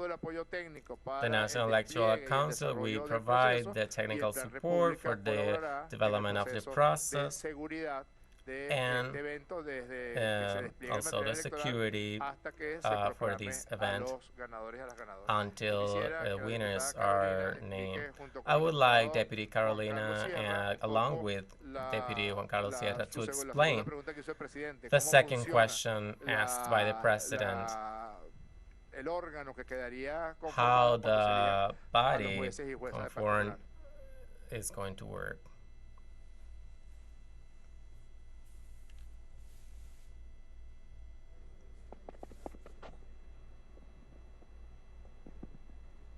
S2: The National Electoral Council will provide the technical support for the development of the process, and also the security for this event until winners are named. I would like Deputy Carolina, along with Deputy Juan Carlos Sierra, to explain the second question asked by the President, how the body conformed is going to work.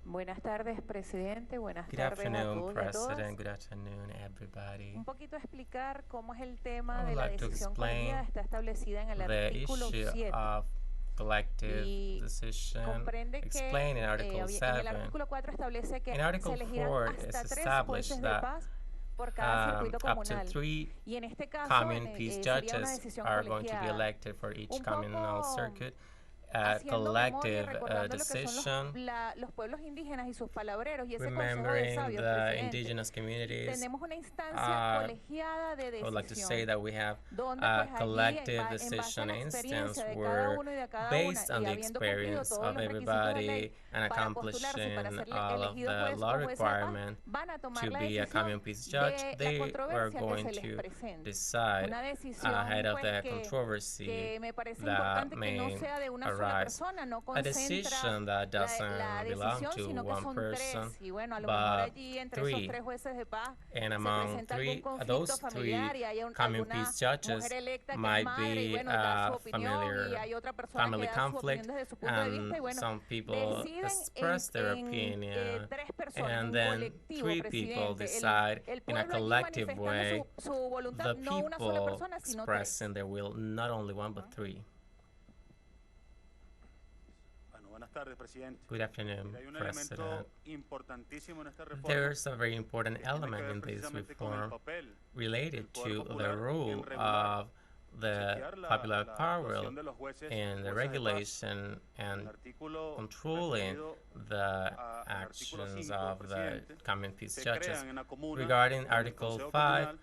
S5: Buenas tardes, presidente. Buenas
S2: Good
S5: tardes
S2: afternoon,
S5: a todos y a todas.
S2: President. Good afternoon, everybody.
S5: Un poquito explicar cómo es el tema
S2: I
S5: de
S2: would
S5: la
S2: like to
S5: decisión
S2: explain
S5: colegiada. Está establecida en el
S2: The
S5: artículo
S2: issue
S5: 7.
S2: of collective
S5: Y
S2: decision
S5: comprende que
S2: explained in Article
S5: en el
S2: 7.
S5: artículo 4 establece que
S2: In Article
S5: se elegirán
S2: 4,
S5: hasta
S2: it's
S5: 3
S2: established
S5: jueces de
S2: that
S5: paz por cada circuito
S2: up to
S5: comunal.
S2: 3
S5: Y en este caso
S2: common peace
S5: sería una
S2: judges
S5: decisión
S2: are going to be
S5: colegiada.
S2: elected for each
S5: Un
S2: communal
S5: poco
S2: circuit.
S5: haciendo memoria,
S2: collective
S5: recordando lo que son
S2: decision,
S5: los pueblos indígenas y sus palabreros y ese consejo de
S2: remembering
S5: sabios,
S2: the
S5: presidente.
S2: indigenous communities.
S5: Tenemos una instancia
S2: I
S5: colegiada de
S2: would like to say
S5: decisión,
S2: that we have
S5: donde
S2: a
S5: pues allí,
S2: collective
S5: en base a
S2: decision
S5: la
S2: instance
S5: experiencia de cada
S2: where,
S5: uno y de cada una,
S2: based on
S5: y
S2: the
S5: habiendo cumplido
S2: experience
S5: todos
S2: of
S5: los requisitos de ley
S2: everybody and
S5: para postularse y para
S2: accomplishing
S5: ser
S2: all of
S5: elegido
S2: the
S5: juez
S2: law
S5: o jueza de paz,
S2: requirement
S5: van a tomar
S2: to
S5: la
S2: be a
S5: decisión
S2: common peace judge,
S5: de la
S2: they were
S5: controversia que
S2: going
S5: se les
S2: to
S5: presente.
S2: decide
S5: Una decisión
S2: ahead of
S5: pues
S2: the
S5: que
S2: controversy
S5: me parece
S2: that
S5: importante que no
S2: may
S5: sea de una sola
S2: arise.
S5: persona, no
S2: A
S5: concentra
S2: decision that
S5: la
S2: doesn't belong
S5: decisión,
S2: to
S5: sino que
S2: one
S5: son
S2: person,
S5: tres. Y bueno, a lo mejor
S2: but
S5: allí entre esos
S2: three.
S5: tres jueces de paz
S2: And
S5: se
S2: among
S5: presenta algún conflicto
S2: those three
S5: familiar y hay
S2: common
S5: alguna
S2: peace judges
S5: mujer electa que es
S2: might
S5: madre y
S2: be
S5: bueno, da su
S2: a
S5: opinión, y
S2: familiar
S5: hay otra persona
S2: family
S5: que da su opinión
S2: conflict,
S5: desde su punto de vista y
S2: and
S5: bueno,
S2: some people
S5: deciden
S2: express their opinion,
S5: tres personas,
S2: and
S5: un
S2: then
S5: colectivo,
S2: three people
S5: presidente.
S2: decide
S5: El
S2: in a
S5: pueblo allí
S2: collective
S5: manifestando
S2: way.
S5: su voluntad,
S2: The
S5: no una sola
S2: people
S5: persona, sino tres.
S2: expressing their will, not only one but three.
S6: Buenas tardes, presidente.
S2: Good afternoon,
S6: Hay un
S2: President.
S6: elemento importantísimo en esta reforma
S2: There's a very important
S6: que tiene que
S2: element
S6: ver
S2: in this
S6: precisamente con el
S2: reform
S6: papel
S2: related
S6: del poder
S2: to the
S6: popular
S2: rule
S6: en regular,
S2: of the
S6: chequear la
S2: popular power
S6: actuación de los jueces y
S2: and the
S6: juezas de paz.
S2: regulation
S6: El
S2: and
S6: artículo
S2: controlling
S6: referido
S2: the
S6: al artículo
S2: actions
S6: 5,
S2: of the
S6: presidente,
S2: common peace
S6: se
S2: judges.
S6: crean en la comuna,
S2: Regarding
S6: en el
S2: Article
S6: Consejo
S2: 5,
S6: Comunal,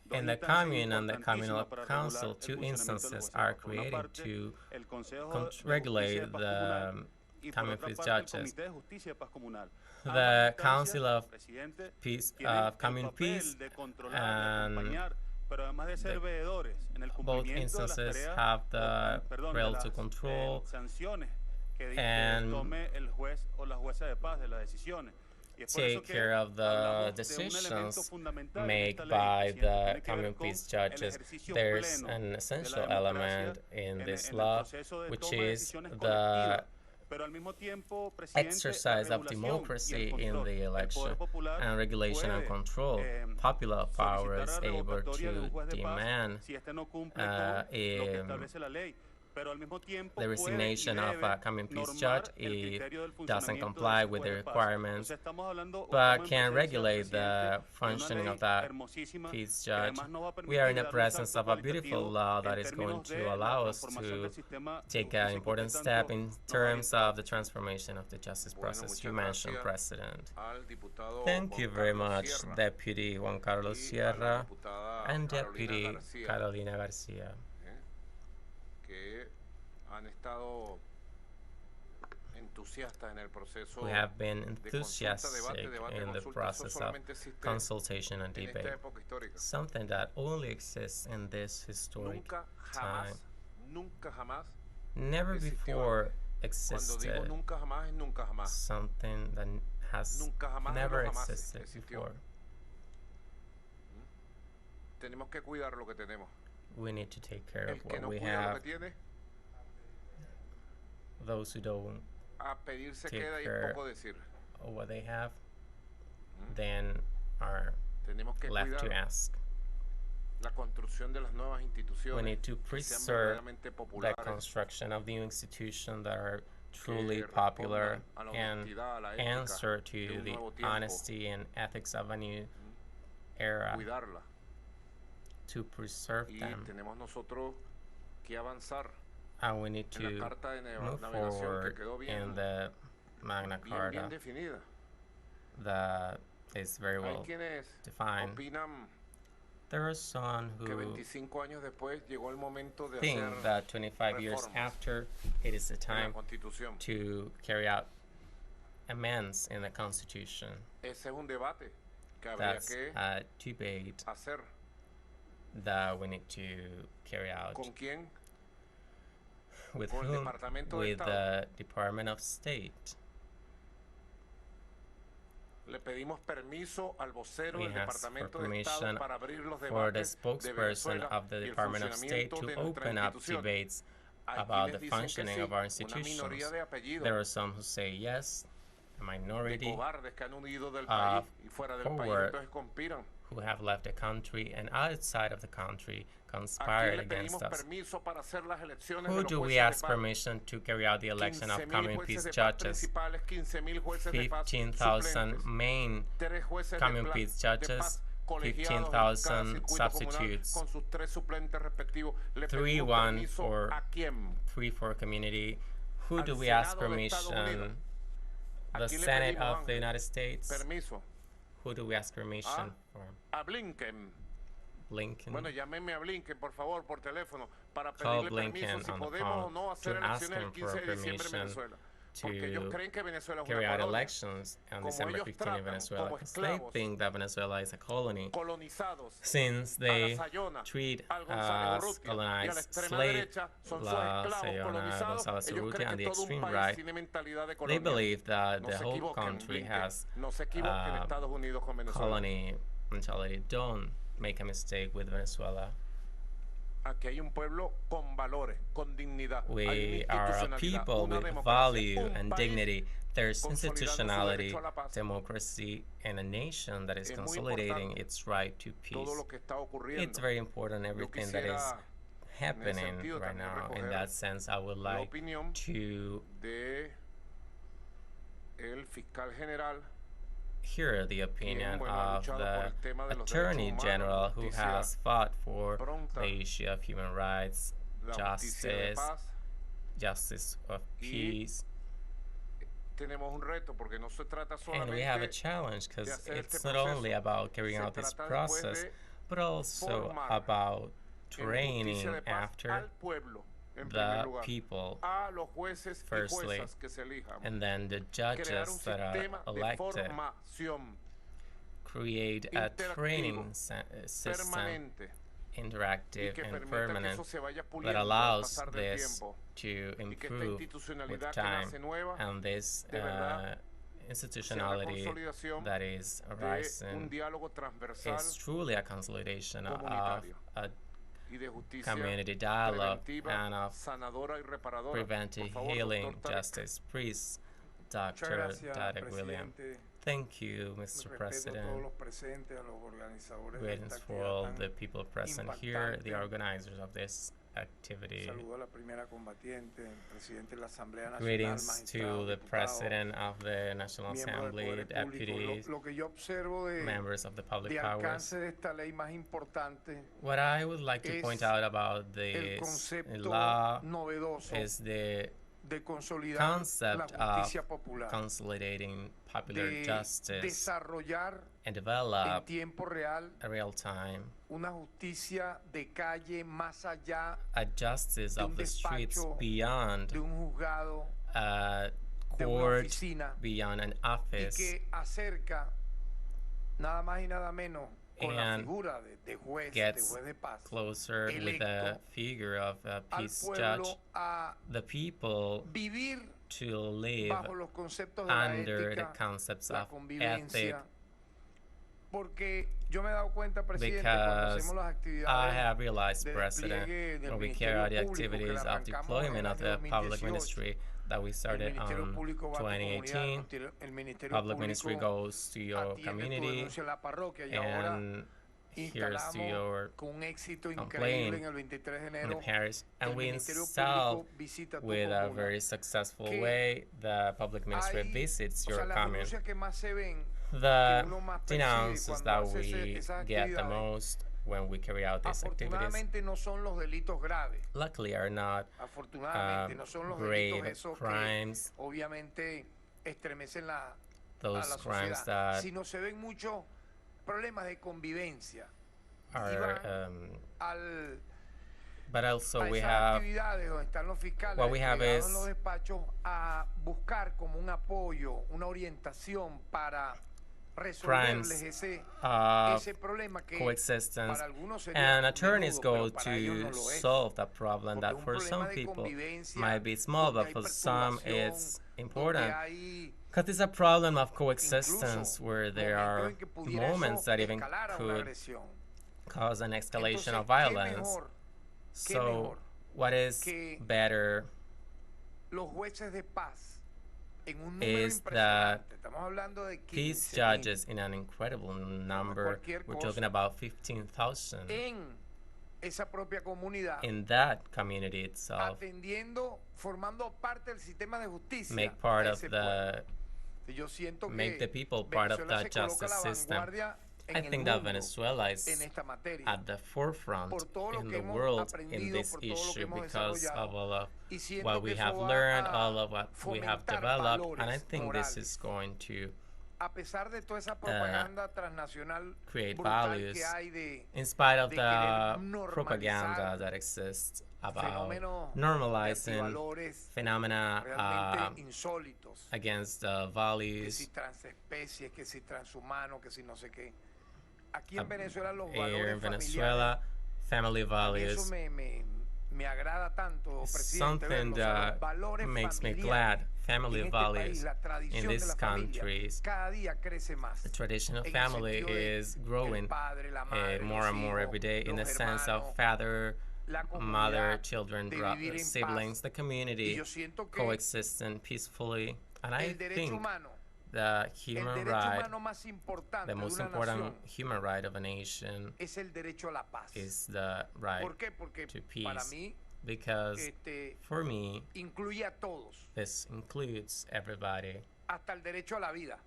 S6: dos
S2: in the
S6: instancias
S2: commune and the communal
S6: importantísimas para
S2: council,
S6: regular
S2: two
S6: el funcionamiento de los
S2: instances
S6: jueces.
S2: are
S6: Por una
S2: created
S6: parte,
S2: to
S6: el Consejo de Justicia
S2: regulate
S6: de Paz Comunal,
S2: the
S6: y por
S2: common
S6: otra
S2: peace
S6: parte, el
S2: judges.
S6: Comité de Justicia de Paz Comunal.
S2: The
S6: Ambas
S2: Council
S6: instancias,
S2: of
S6: presidente,
S2: Peace
S6: tienen
S2: of
S6: el
S2: Common
S6: papel
S2: Peace
S6: de controlar, de
S2: and
S6: acompañar, pero además de ser
S2: the-
S6: veedores en el
S2: both
S6: cumplimiento de las
S2: instances
S6: tareas,
S2: have the
S6: perdón,
S2: role
S6: de
S2: to
S6: las
S2: control
S6: sanciones que
S2: and
S6: tome el juez o la jueza de paz de las decisiones. Y es por eso
S2: take
S6: que
S2: care of the
S6: hablamos de un elemento
S2: decisions
S6: fundamental en
S2: made
S6: esta ley,
S2: by
S6: presidente,
S2: the
S6: tiene que ver
S2: common
S6: con
S2: peace
S6: el
S2: judges.
S6: ejercicio
S2: There's
S6: pleno
S2: an
S6: de la
S2: essential
S6: democracia
S2: element in this
S6: el
S2: law,
S6: proceso de
S2: which
S6: toma de
S2: is
S6: decisiones
S2: the
S6: colectivas. Pero al mismo tiempo, presidente,
S2: exercise
S6: la
S2: of
S6: regulación
S2: democracy
S6: y el
S2: in
S6: control.
S2: the
S6: El
S2: election
S6: poder popular
S2: and regulation and
S6: puede,
S2: control. Popular power is
S6: solicitar la
S2: able
S6: revocatoria de un
S2: to
S6: juez de paz
S2: demand
S6: si este no cumple con lo que establece la ley. Pero al mismo tiempo
S2: the
S6: puede y
S2: resignation of
S6: debe
S2: a common peace
S6: normar
S2: judge
S6: el
S2: if
S6: criterio del
S2: doesn't
S6: funcionamiento
S2: comply
S6: de
S2: with
S6: ese
S2: the
S6: juez de paz.
S2: requirements,
S6: Entonces, estamos hablando, o
S2: but
S6: estamos en
S2: can
S6: presencia,
S2: regulate the
S6: presidente, de una
S2: functioning
S6: ley
S2: of that
S6: hermosísima
S2: peace
S6: que
S2: judge.
S6: además nos va a
S2: We are in
S6: permitir
S2: the
S6: dar un
S2: presence
S6: salto
S2: of a beautiful
S6: cualitativo
S2: law
S6: en
S2: that is going
S6: términos de
S2: to
S6: la
S2: allow us
S6: transformación
S2: to
S6: del sistema de
S2: take
S6: justicia
S2: an
S6: que
S2: important
S6: usted
S2: step
S6: tanto
S2: in
S6: nos ha
S2: terms
S6: orientado.
S2: of the transformation of the justice
S3: Bueno,
S2: process you
S3: muchas
S2: mentioned,
S3: gracias
S2: President.
S3: al diputado
S2: Thank you
S3: Juan
S2: very
S3: Carlos
S2: much,
S3: Sierra
S2: Deputy Juan Carlos
S3: y a la
S2: Sierra
S3: diputada
S2: and
S3: Carolina
S2: Deputy
S3: García,
S2: Carolina Garcia,
S3: que han estado entusiastas en el proceso
S2: who have been
S3: de consulta,
S2: enthusiastic
S3: debate,
S2: in the
S3: consulta. Eso
S2: process of
S3: solamente existe
S2: consultation and
S3: en esta
S2: debate,
S3: época histórica.
S2: something that only exists in this historic
S3: Nunca
S2: time.
S3: jamás, nunca jamás.
S2: Never
S3: existió
S2: before
S3: antes. Cuando digo
S2: existed
S3: nunca jamás, es nunca jamás.
S2: something that has
S3: Nunca jamás,
S2: never
S3: no jamás
S2: existed
S3: existió.
S2: before.
S3: Tenemos que cuidar lo que tenemos.
S2: We need to take care
S3: El
S2: of
S3: que
S2: what
S3: no
S2: we
S3: cuida lo
S2: have.
S3: que tiene,
S2: Those who don't
S3: a pedir se
S2: take
S3: queda y
S2: care
S3: poco decir.
S2: of what they have, then are
S3: Tenemos que
S2: left to
S3: cuidar
S2: ask.
S3: la construcción de las nuevas
S2: We
S3: instituciones
S2: need to
S3: que sean
S2: preserve
S3: verdaderamente
S2: the
S3: populares,
S2: construction of new institutions that are truly
S3: que
S2: popular
S3: respondan a la
S2: and
S3: honestidad, a la ética
S2: answer
S3: de
S2: to
S3: un
S2: the
S3: nuevo tiempo.
S2: honesty and ethics of a new era,
S3: Cuidarla.
S2: to preserve
S3: Y
S2: them.
S3: tenemos nosotros que avanzar
S2: And we need
S3: en la
S2: to
S3: carta de
S2: move
S3: navegación que
S2: forward
S3: quedó
S2: in
S3: bien,
S2: the Magna
S3: bien
S2: Carta
S3: definida.
S2: that is very
S3: Hay
S2: well
S3: quienes
S2: defined.
S3: opinan
S2: There are some
S3: que
S2: who
S3: 25 años después llegó el momento de
S2: think
S3: hacer
S2: that 25 years
S3: reformas
S2: after it is the
S3: en la
S2: time
S3: Constitución.
S2: to carry out amends in the Constitution.
S3: Ese es un debate que habría
S2: That's
S3: que
S2: a debate
S3: hacer.
S2: that we need to carry out.
S3: ¿Con quién?
S2: With
S3: Con el
S2: whom?
S3: Departamento de
S2: With
S3: Estado.
S2: the Department of State.
S3: Le pedimos permiso al vocero
S2: We
S3: del
S2: asked for
S3: Departamento de Estado
S2: permission
S3: para abrir los
S2: for the
S3: debates de
S2: spokesperson
S3: Venezuela
S2: of the
S3: y el
S2: Department of State
S3: funcionamiento
S2: to
S3: de nuestras
S2: open up
S3: instituciones.
S2: debates
S3: Hay
S2: about
S3: quienes
S2: the
S3: dicen que
S2: functioning
S3: sí,
S2: of our
S3: una
S2: institutions.
S3: minoría de apellidos,
S2: There are some who say yes, a
S3: de
S2: minority
S3: cobardes que han huido del país y fuera del país,
S2: forward
S3: entonces conspiran.
S2: who have left the country and outside of the country
S3: ¿A quién
S2: conspired
S3: le
S2: against
S3: pedimos
S2: us.
S3: permiso para hacer las elecciones
S2: Who
S3: de
S2: do
S3: los
S2: we
S3: jueces
S2: ask
S3: de paz?
S2: permission to carry out the election of
S3: 15,000
S2: common
S3: jueces
S2: peace
S3: de paz
S2: judges?
S3: principales, 15,000 jueces de paz
S2: 15,000
S3: suplentes,
S2: main
S3: 3 jueces
S2: common
S3: de
S2: peace
S3: de
S2: judges,
S3: paz colegiados en
S2: 15,000
S3: cada circuito comunal
S2: substitutes,
S3: con sus 3 suplentes respectivos. Le
S2: 3,
S3: pedimos
S2: 1
S3: permiso
S2: for
S3: a quién,
S2: 3 for community. Who do we ask permission? The Senate of the United States.
S3: Permiso.
S2: Who do we ask permission for?
S3: A Blinken.
S2: Blinken.
S3: Bueno, llámeme a Blinken, por favor, por teléfono, para
S2: Call
S3: pedirle
S2: Blinken
S3: permiso si
S2: on the
S3: podemos o
S2: phone
S3: no hacer
S2: to ask
S3: elecciones el
S2: him
S3: 15
S2: for
S3: de diciembre en
S2: permission
S3: Venezuela. Porque ellos
S2: to
S3: creen que Venezuela es
S2: carry
S3: una
S2: out
S3: colonia.
S2: elections on
S3: Como
S2: December
S3: ellos
S2: 15 in
S3: tratan
S2: Venezuela,
S3: como
S2: because they
S3: esclavos,
S2: think that Venezuela is a colony,
S3: colonizados,
S2: since
S3: a
S2: they
S3: la Sayona,
S2: treat
S3: al González
S2: us
S3: Urrutia y a la
S2: colonized
S3: extrema
S2: slave,
S3: derecha son sus
S2: La
S3: esclavos
S2: Sayona,
S3: colonizados.
S2: González
S3: Ellos
S2: Urrutia,
S3: creen
S2: and
S3: que
S2: the
S3: todo un
S2: extreme
S3: país
S2: right.
S3: tiene mentalidad de
S2: They
S3: colonia.
S2: believe that
S3: No
S2: the
S3: se
S2: whole
S3: equivoquen,
S2: country
S3: Blinken.
S2: has
S3: No se equivoquen Estados Unidos con Venezuela.
S2: colony mentality. Don't make a mistake with Venezuela.
S3: Aquí hay un pueblo con valores, con dignidad. Hay
S2: We
S3: una
S2: are a
S3: institucionalidad,
S2: people
S3: una
S2: with
S3: democracia,
S2: value
S3: un
S2: and
S3: país
S2: dignity. There's
S3: consolidando su
S2: institutionality,
S3: derecho a la paz.
S2: democracy, and a nation that is
S3: Es muy
S2: consolidating
S3: importante
S2: its right to
S3: todo
S2: peace.
S3: lo que está ocurriendo.
S2: It's very important
S3: Yo
S2: everything that is
S3: quisiera,
S2: happening
S3: sentido,
S2: right
S3: también
S2: now. In
S3: recoger
S2: that sense, I would
S3: la
S2: like
S3: opinión
S2: to
S3: de el fiscal general,
S2: hear the opinion
S3: bueno, ha
S2: of
S3: luchado por
S2: the
S3: el tema de los
S2: Attorney
S3: derechos humanos,
S2: General who
S3: justicia
S2: has fought for
S3: pronta,
S2: the issue of human rights,
S3: la justicia de
S2: justice,
S3: paz.
S2: justice of peace.
S3: Tenemos un reto porque no se trata
S2: And we have a
S3: solamente
S2: challenge because
S3: hacer
S2: it's
S3: este
S2: not only
S3: proceso,
S2: about carrying
S3: se
S2: out this
S3: trata después
S2: process,
S3: de
S2: but also
S3: formar
S2: about
S3: en
S2: training
S3: justicia de paz
S2: after
S3: al pueblo, en primer
S2: the
S3: lugar,
S2: people,
S3: a los jueces y
S2: firstly,
S3: juezas que se elijan,
S2: and then the
S3: crear un
S2: judges that are
S3: sistema de
S2: elected,
S3: formación
S2: create a training system,
S3: permanente y
S2: interactive
S3: que
S2: and
S3: permita que
S2: permanent,
S3: eso se vaya
S2: that
S3: puliendo al
S2: allows
S3: pasar del
S2: this
S3: tiempo
S2: to
S3: y que esta
S2: improve with
S3: institucionalidad que
S2: time,
S3: nace nueva
S2: and this
S3: de verdad sea la
S2: institutionality
S3: consolidación
S2: that is
S3: de un
S2: arising
S3: diálogo transversal
S2: is truly a consolidation of
S3: comunitario
S2: a
S3: y de justicia
S2: community dialogue
S3: preventiva,
S2: and of
S3: sanadora y reparadora.
S2: preventive
S3: Por favor,
S2: healing
S3: doctor Tarek.
S2: justice. Please,
S7: Muchas
S2: Dr.
S7: gracias,
S2: Tarek William.
S7: presidente.
S2: Thank you, Mr.
S7: Respeto a todos
S2: President.
S7: los presentes, a los organizadores de
S2: Greetings
S7: esta
S2: for all
S7: actividad
S2: the
S7: tan
S2: people present here, the organizers of this activity.
S7: Saludo a la primera combatiente, el presidente de la Asamblea Nacional,
S2: Greetings
S7: magistrado,
S2: to the
S7: diputado,
S2: President of the National
S7: miembros del
S2: Assembly,
S7: Poder Público.
S2: deputies,
S7: Lo que yo observo
S2: members of the public
S7: de
S2: powers.
S7: alcance de esta ley más importante
S2: What I would like to
S7: es
S2: point out about
S7: el
S2: this
S7: concepto
S2: law
S7: novedoso
S2: is the
S7: de consolidar
S2: concept
S7: la
S2: of
S7: justicia popular,
S2: consolidating popular
S7: de
S2: justice
S7: desarrollar
S2: and
S7: en
S2: develop
S7: tiempo real
S2: a real time,
S7: una justicia de calle más allá
S2: a justice
S7: de
S2: of
S7: un
S2: the streets
S7: despacho,
S2: beyond
S7: de un juzgado,
S2: a
S7: de una
S2: court,
S7: oficina,
S2: beyond an
S7: y
S2: office,
S7: que acerca nada más y nada menos con la
S2: and
S7: figura de juez
S2: gets
S7: de paz
S2: closer with the
S7: electo
S2: figure of a
S7: al
S2: peace judge,
S7: pueblo a
S2: the people
S7: vivir
S2: to live
S7: bajo los conceptos de la
S2: under the
S7: ética,
S2: concepts
S7: la
S2: of ethic,
S7: convivencia, porque yo me he dado cuenta, presidente, cuando
S2: because
S7: hacemos las
S2: I
S7: actividades
S2: have realized,
S7: de
S2: President,
S7: despliegue del
S2: when we carry out the
S7: Ministerio Público, que
S2: activities
S7: la
S2: of
S7: arrancamos
S2: deployment
S7: en
S2: of
S7: el
S2: the
S7: año
S2: public
S7: 2018,
S2: ministry that we
S7: el
S2: started
S7: Ministerio
S2: on
S7: Público va a tu comunidad,
S2: 2018,
S7: el Ministerio
S2: public ministry
S7: Público
S2: goes to your
S7: atiende tu
S2: community
S7: denuncia en la parroquia, y ahora
S2: and here's to
S7: instalamos
S2: your
S7: con un éxito increíble
S2: complaint
S7: en el 23 de
S2: in the
S7: enero
S2: parish, and
S7: el
S2: we
S7: Ministerio
S2: install
S7: Público visita tu
S2: with a
S7: comuna.
S2: very successful
S7: Que
S2: way the public ministry
S7: Hay,
S2: visits
S7: o sea,
S2: your
S7: las
S2: commune.
S7: denuncias que más se ven,
S2: The
S7: que uno más percibe
S2: denounces
S7: cuando
S2: that
S7: hace
S2: we
S7: esas
S2: get the
S7: actividades,
S2: most when we carry out these activities
S7: afortunadamente no son los delitos graves.
S2: luckily are not
S7: Afortunadamente no son los delitos
S2: grave
S7: esos
S2: crimes,
S7: que obviamente estremecen a
S2: those
S7: la
S2: crimes
S7: sociedad,
S2: that
S7: sino se ven muchos problemas de convivencia. Y
S2: are
S7: van
S2: but also
S7: a
S2: we
S7: esas
S2: have
S7: actividades donde están los fiscales
S2: what we have
S7: desplegados
S2: is
S7: en los despachos a buscar como un apoyo, una orientación para resolverles
S2: crimes
S7: ese problema que
S2: coexistence,
S7: para algunos sería
S2: and attorneys
S7: menudo,
S2: go
S7: pero para ellos
S2: to
S7: no lo es.
S2: solve that problem
S7: Porque
S2: that
S7: un
S2: for
S7: problema
S2: some
S7: de
S2: people
S7: convivencia,
S2: might be small,
S7: donde
S2: but
S7: hay
S2: for some
S7: perturbación,
S2: it's
S7: donde
S2: important.
S7: hay
S2: Because it's a problem of coexistence
S7: incluso
S2: where there
S7: momentos
S2: are
S7: en que pudiera
S2: moments
S7: eso
S2: that even
S7: escalar a una
S2: could
S7: agresión.
S2: cause an escalation
S7: Entonces,
S2: of
S7: ¿qué
S2: violence.
S7: mejor
S2: So,
S7: mejor
S2: what is
S7: que
S2: better
S7: los jueces de paz en un número
S2: is that
S7: impresionante? Estamos hablando de
S2: peace
S7: 15,000
S2: judges in an incredible number.
S7: cualquier
S2: We're
S7: cosa.
S2: talking about 15,000
S7: en esa propia comunidad,
S2: in that community itself.
S7: atendiendo, formando parte del sistema de justicia.
S2: Make part
S7: a
S2: of
S7: ese
S2: the
S7: pueblo. Yo siento
S2: make
S7: que
S2: the people part of
S7: Venezuela
S2: that
S7: se coloca a
S2: justice
S7: la
S2: system.
S7: vanguardia
S2: I
S7: en el
S2: think that
S7: mundo
S2: Venezuela
S7: en
S2: is
S7: esta materia.
S2: at the forefront
S7: Por todo lo
S2: in
S7: que
S2: the
S7: hemos
S2: world in
S7: aprendido,
S2: this
S7: por todo lo que
S2: issue
S7: hemos
S2: because of
S7: desarrollado,
S2: all of
S7: y siento
S2: what
S7: que
S2: we
S7: eso
S2: have
S7: va
S2: learned,
S7: a
S2: all of what we have
S7: fomentar
S2: developed, and I
S7: valores
S2: think this is
S7: morales.
S2: going to
S7: A pesar de toda esa propaganda transnacional
S2: create
S7: brutal
S2: values
S7: que hay de
S2: in spite of
S7: de
S2: the
S7: querer normalizar
S2: propaganda that exists about
S7: fenómenos de
S2: normalizing
S7: antivalores
S2: phenomena
S7: realmente insólitos,
S2: against
S7: que
S2: values
S7: si transespecies, que si transhumano, que si no sé qué. Aquí en
S2: uh,
S7: Venezuela los
S2: here
S7: valores
S2: in Venezuela, family
S7: familiares, a mí eso
S2: values,
S7: me agrada tanto, presidente,
S2: something
S7: verlo. O sea,
S2: that
S7: los valores
S2: makes me
S7: familiares
S2: glad.
S7: en
S2: Family
S7: este
S2: values
S7: país, la
S2: in
S7: tradición de
S2: these
S7: la familia,
S2: countries,
S7: cada día crece más.
S2: the tradition of
S7: En el
S2: family
S7: sentido de
S2: is
S7: el
S2: growing
S7: padre, la madre,
S2: more
S7: los
S2: and more
S7: hijos,
S2: every day in the
S7: los
S2: sense of
S7: hermanos,
S2: father,
S7: la
S2: mother,
S7: comunidad,
S2: children,
S7: de vivir en
S2: siblings,
S7: paz.
S2: the
S7: Y
S2: community
S7: yo siento que
S2: coexisting peacefully. And I
S7: el derecho
S2: think
S7: humano,
S2: the
S7: el
S2: human
S7: derecho
S2: right,
S7: humano más importante
S2: the
S7: de
S2: most
S7: una
S2: important
S7: nación
S2: human right of a nation
S7: es el derecho a la paz.
S2: is the right
S7: ¿Por qué? Porque
S2: to
S7: para
S2: peace.
S7: mí
S2: Because for me,
S7: incluye a todos,
S2: this includes everybody,
S7: hasta el derecho a la vida.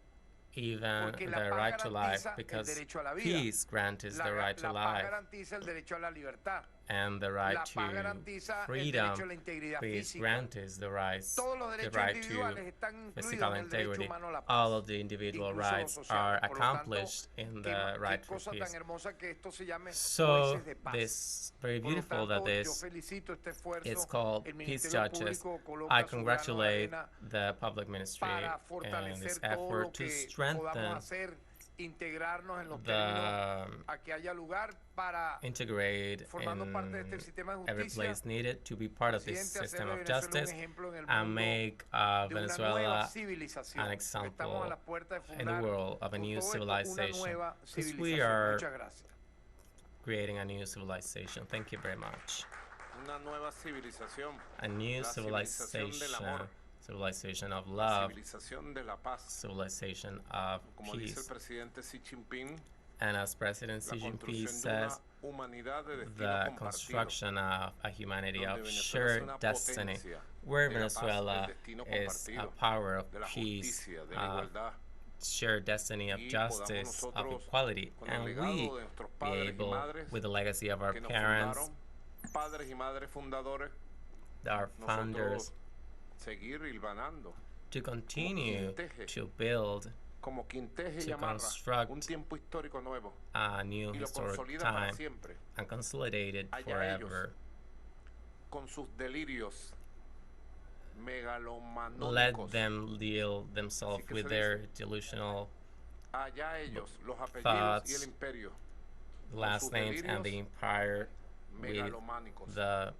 S2: even
S7: Porque
S2: the
S7: la paz
S2: right to life,
S7: garantiza el
S2: because
S7: derecho a la vida.
S2: peace grants the right to
S7: La paz
S2: life,
S7: garantiza el derecho a la libertad.
S2: and the right
S7: La paz
S2: to
S7: garantiza el
S2: freedom.
S7: derecho a la integridad
S2: Peace
S7: física.
S2: grants the
S7: Todos los
S2: the
S7: derechos
S2: right
S7: individuales
S2: to
S7: están incluidos
S2: physical
S7: en el derecho
S2: integrity.
S7: humano a la paz.
S2: All of the individual
S7: Incluso los
S2: rights
S7: sociales.
S2: are
S7: Por lo tanto,
S2: accomplished in the right
S7: qué
S2: for
S7: cosa tan
S2: peace.
S7: hermosa que esto se llame
S2: So
S7: jueces de paz.
S2: this very
S7: Por lo
S2: beautiful that
S7: tanto, yo
S2: this
S7: felicito este esfuerzo.
S2: it's called
S7: El
S2: peace
S7: Ministerio
S2: judges.
S7: Público coloca
S2: I
S7: su grano de
S2: congratulate
S7: arena
S2: the public ministry
S7: para
S2: and this
S7: fortalecer todo
S2: effort
S7: lo
S2: to
S7: que
S2: strengthen
S7: podamos hacer, integrarnos en los
S2: the
S7: términos a que haya lugar para
S2: integrate
S7: formando parte de
S2: in
S7: este sistema de
S2: every
S7: justicia,
S2: place needed to be part of this
S7: presidente,
S2: system
S7: hacer de
S2: of
S7: Venezuela un
S2: justice
S7: ejemplo en el
S2: and
S7: mundo
S2: make
S7: de una nueva
S2: Venezuela
S7: civilización.
S2: an
S7: Estamos a
S2: example
S7: la puerta de
S2: in the
S7: fundar
S2: world of a
S7: con
S2: new
S7: todo esto una
S2: civilization.
S7: nueva
S2: Because we
S7: civilización.
S2: are
S7: Muchas gracias.
S2: creating a new civilization. Thank you very much.
S3: Una nueva civilización,
S2: A new
S3: la civilización del amor,
S2: civilization of
S3: la
S2: love,
S3: civilización de la paz.
S2: civilization of
S3: Como dice el
S2: peace.
S3: presidente Xi Jinping,
S2: And as President
S3: la
S2: Xi Jinping
S3: construcción de una
S2: says,
S3: humanidad de destino
S2: the
S3: compartido,
S2: construction of a humanity
S3: donde
S2: of
S3: Venezuela
S2: shared
S3: es una
S2: destiny,
S3: potencia
S2: where
S3: de la paz, del
S2: Venezuela
S3: destino
S2: is a
S3: compartido,
S2: power of
S3: de la
S2: peace,
S3: justicia, de la igualdad,
S2: shared destiny of
S3: y podamos
S2: justice, of
S3: nosotros,
S2: equality,
S3: con el
S2: and
S3: legado
S2: we
S3: de nuestros
S2: be
S3: padres y
S2: able,
S3: madres
S2: with the legacy of our
S3: que nos
S2: parents,
S3: fundaron, padres y madres fundadores,
S2: our founders,
S3: nosotros seguir hilvanando
S2: to continue
S3: quinteje,
S2: to build
S3: como quinteje y
S2: to
S3: amarra
S2: construct
S3: un tiempo histórico nuevo
S2: a new
S3: y lo
S2: historic
S3: consolida para
S2: time
S3: siempre.
S2: and consolidate it
S3: Allá
S2: forever.
S3: Con sus delirios
S2: Let
S3: megalomanónicos.
S2: them deal themselves
S3: Así que
S2: with
S3: se
S2: their
S3: dice.
S2: delusional
S3: Allá ellos, los apellidos y el
S2: thoughts,
S3: imperio,
S2: last
S3: sus
S2: names, and the
S3: delirios
S2: empire with
S3: megalománicos.
S2: the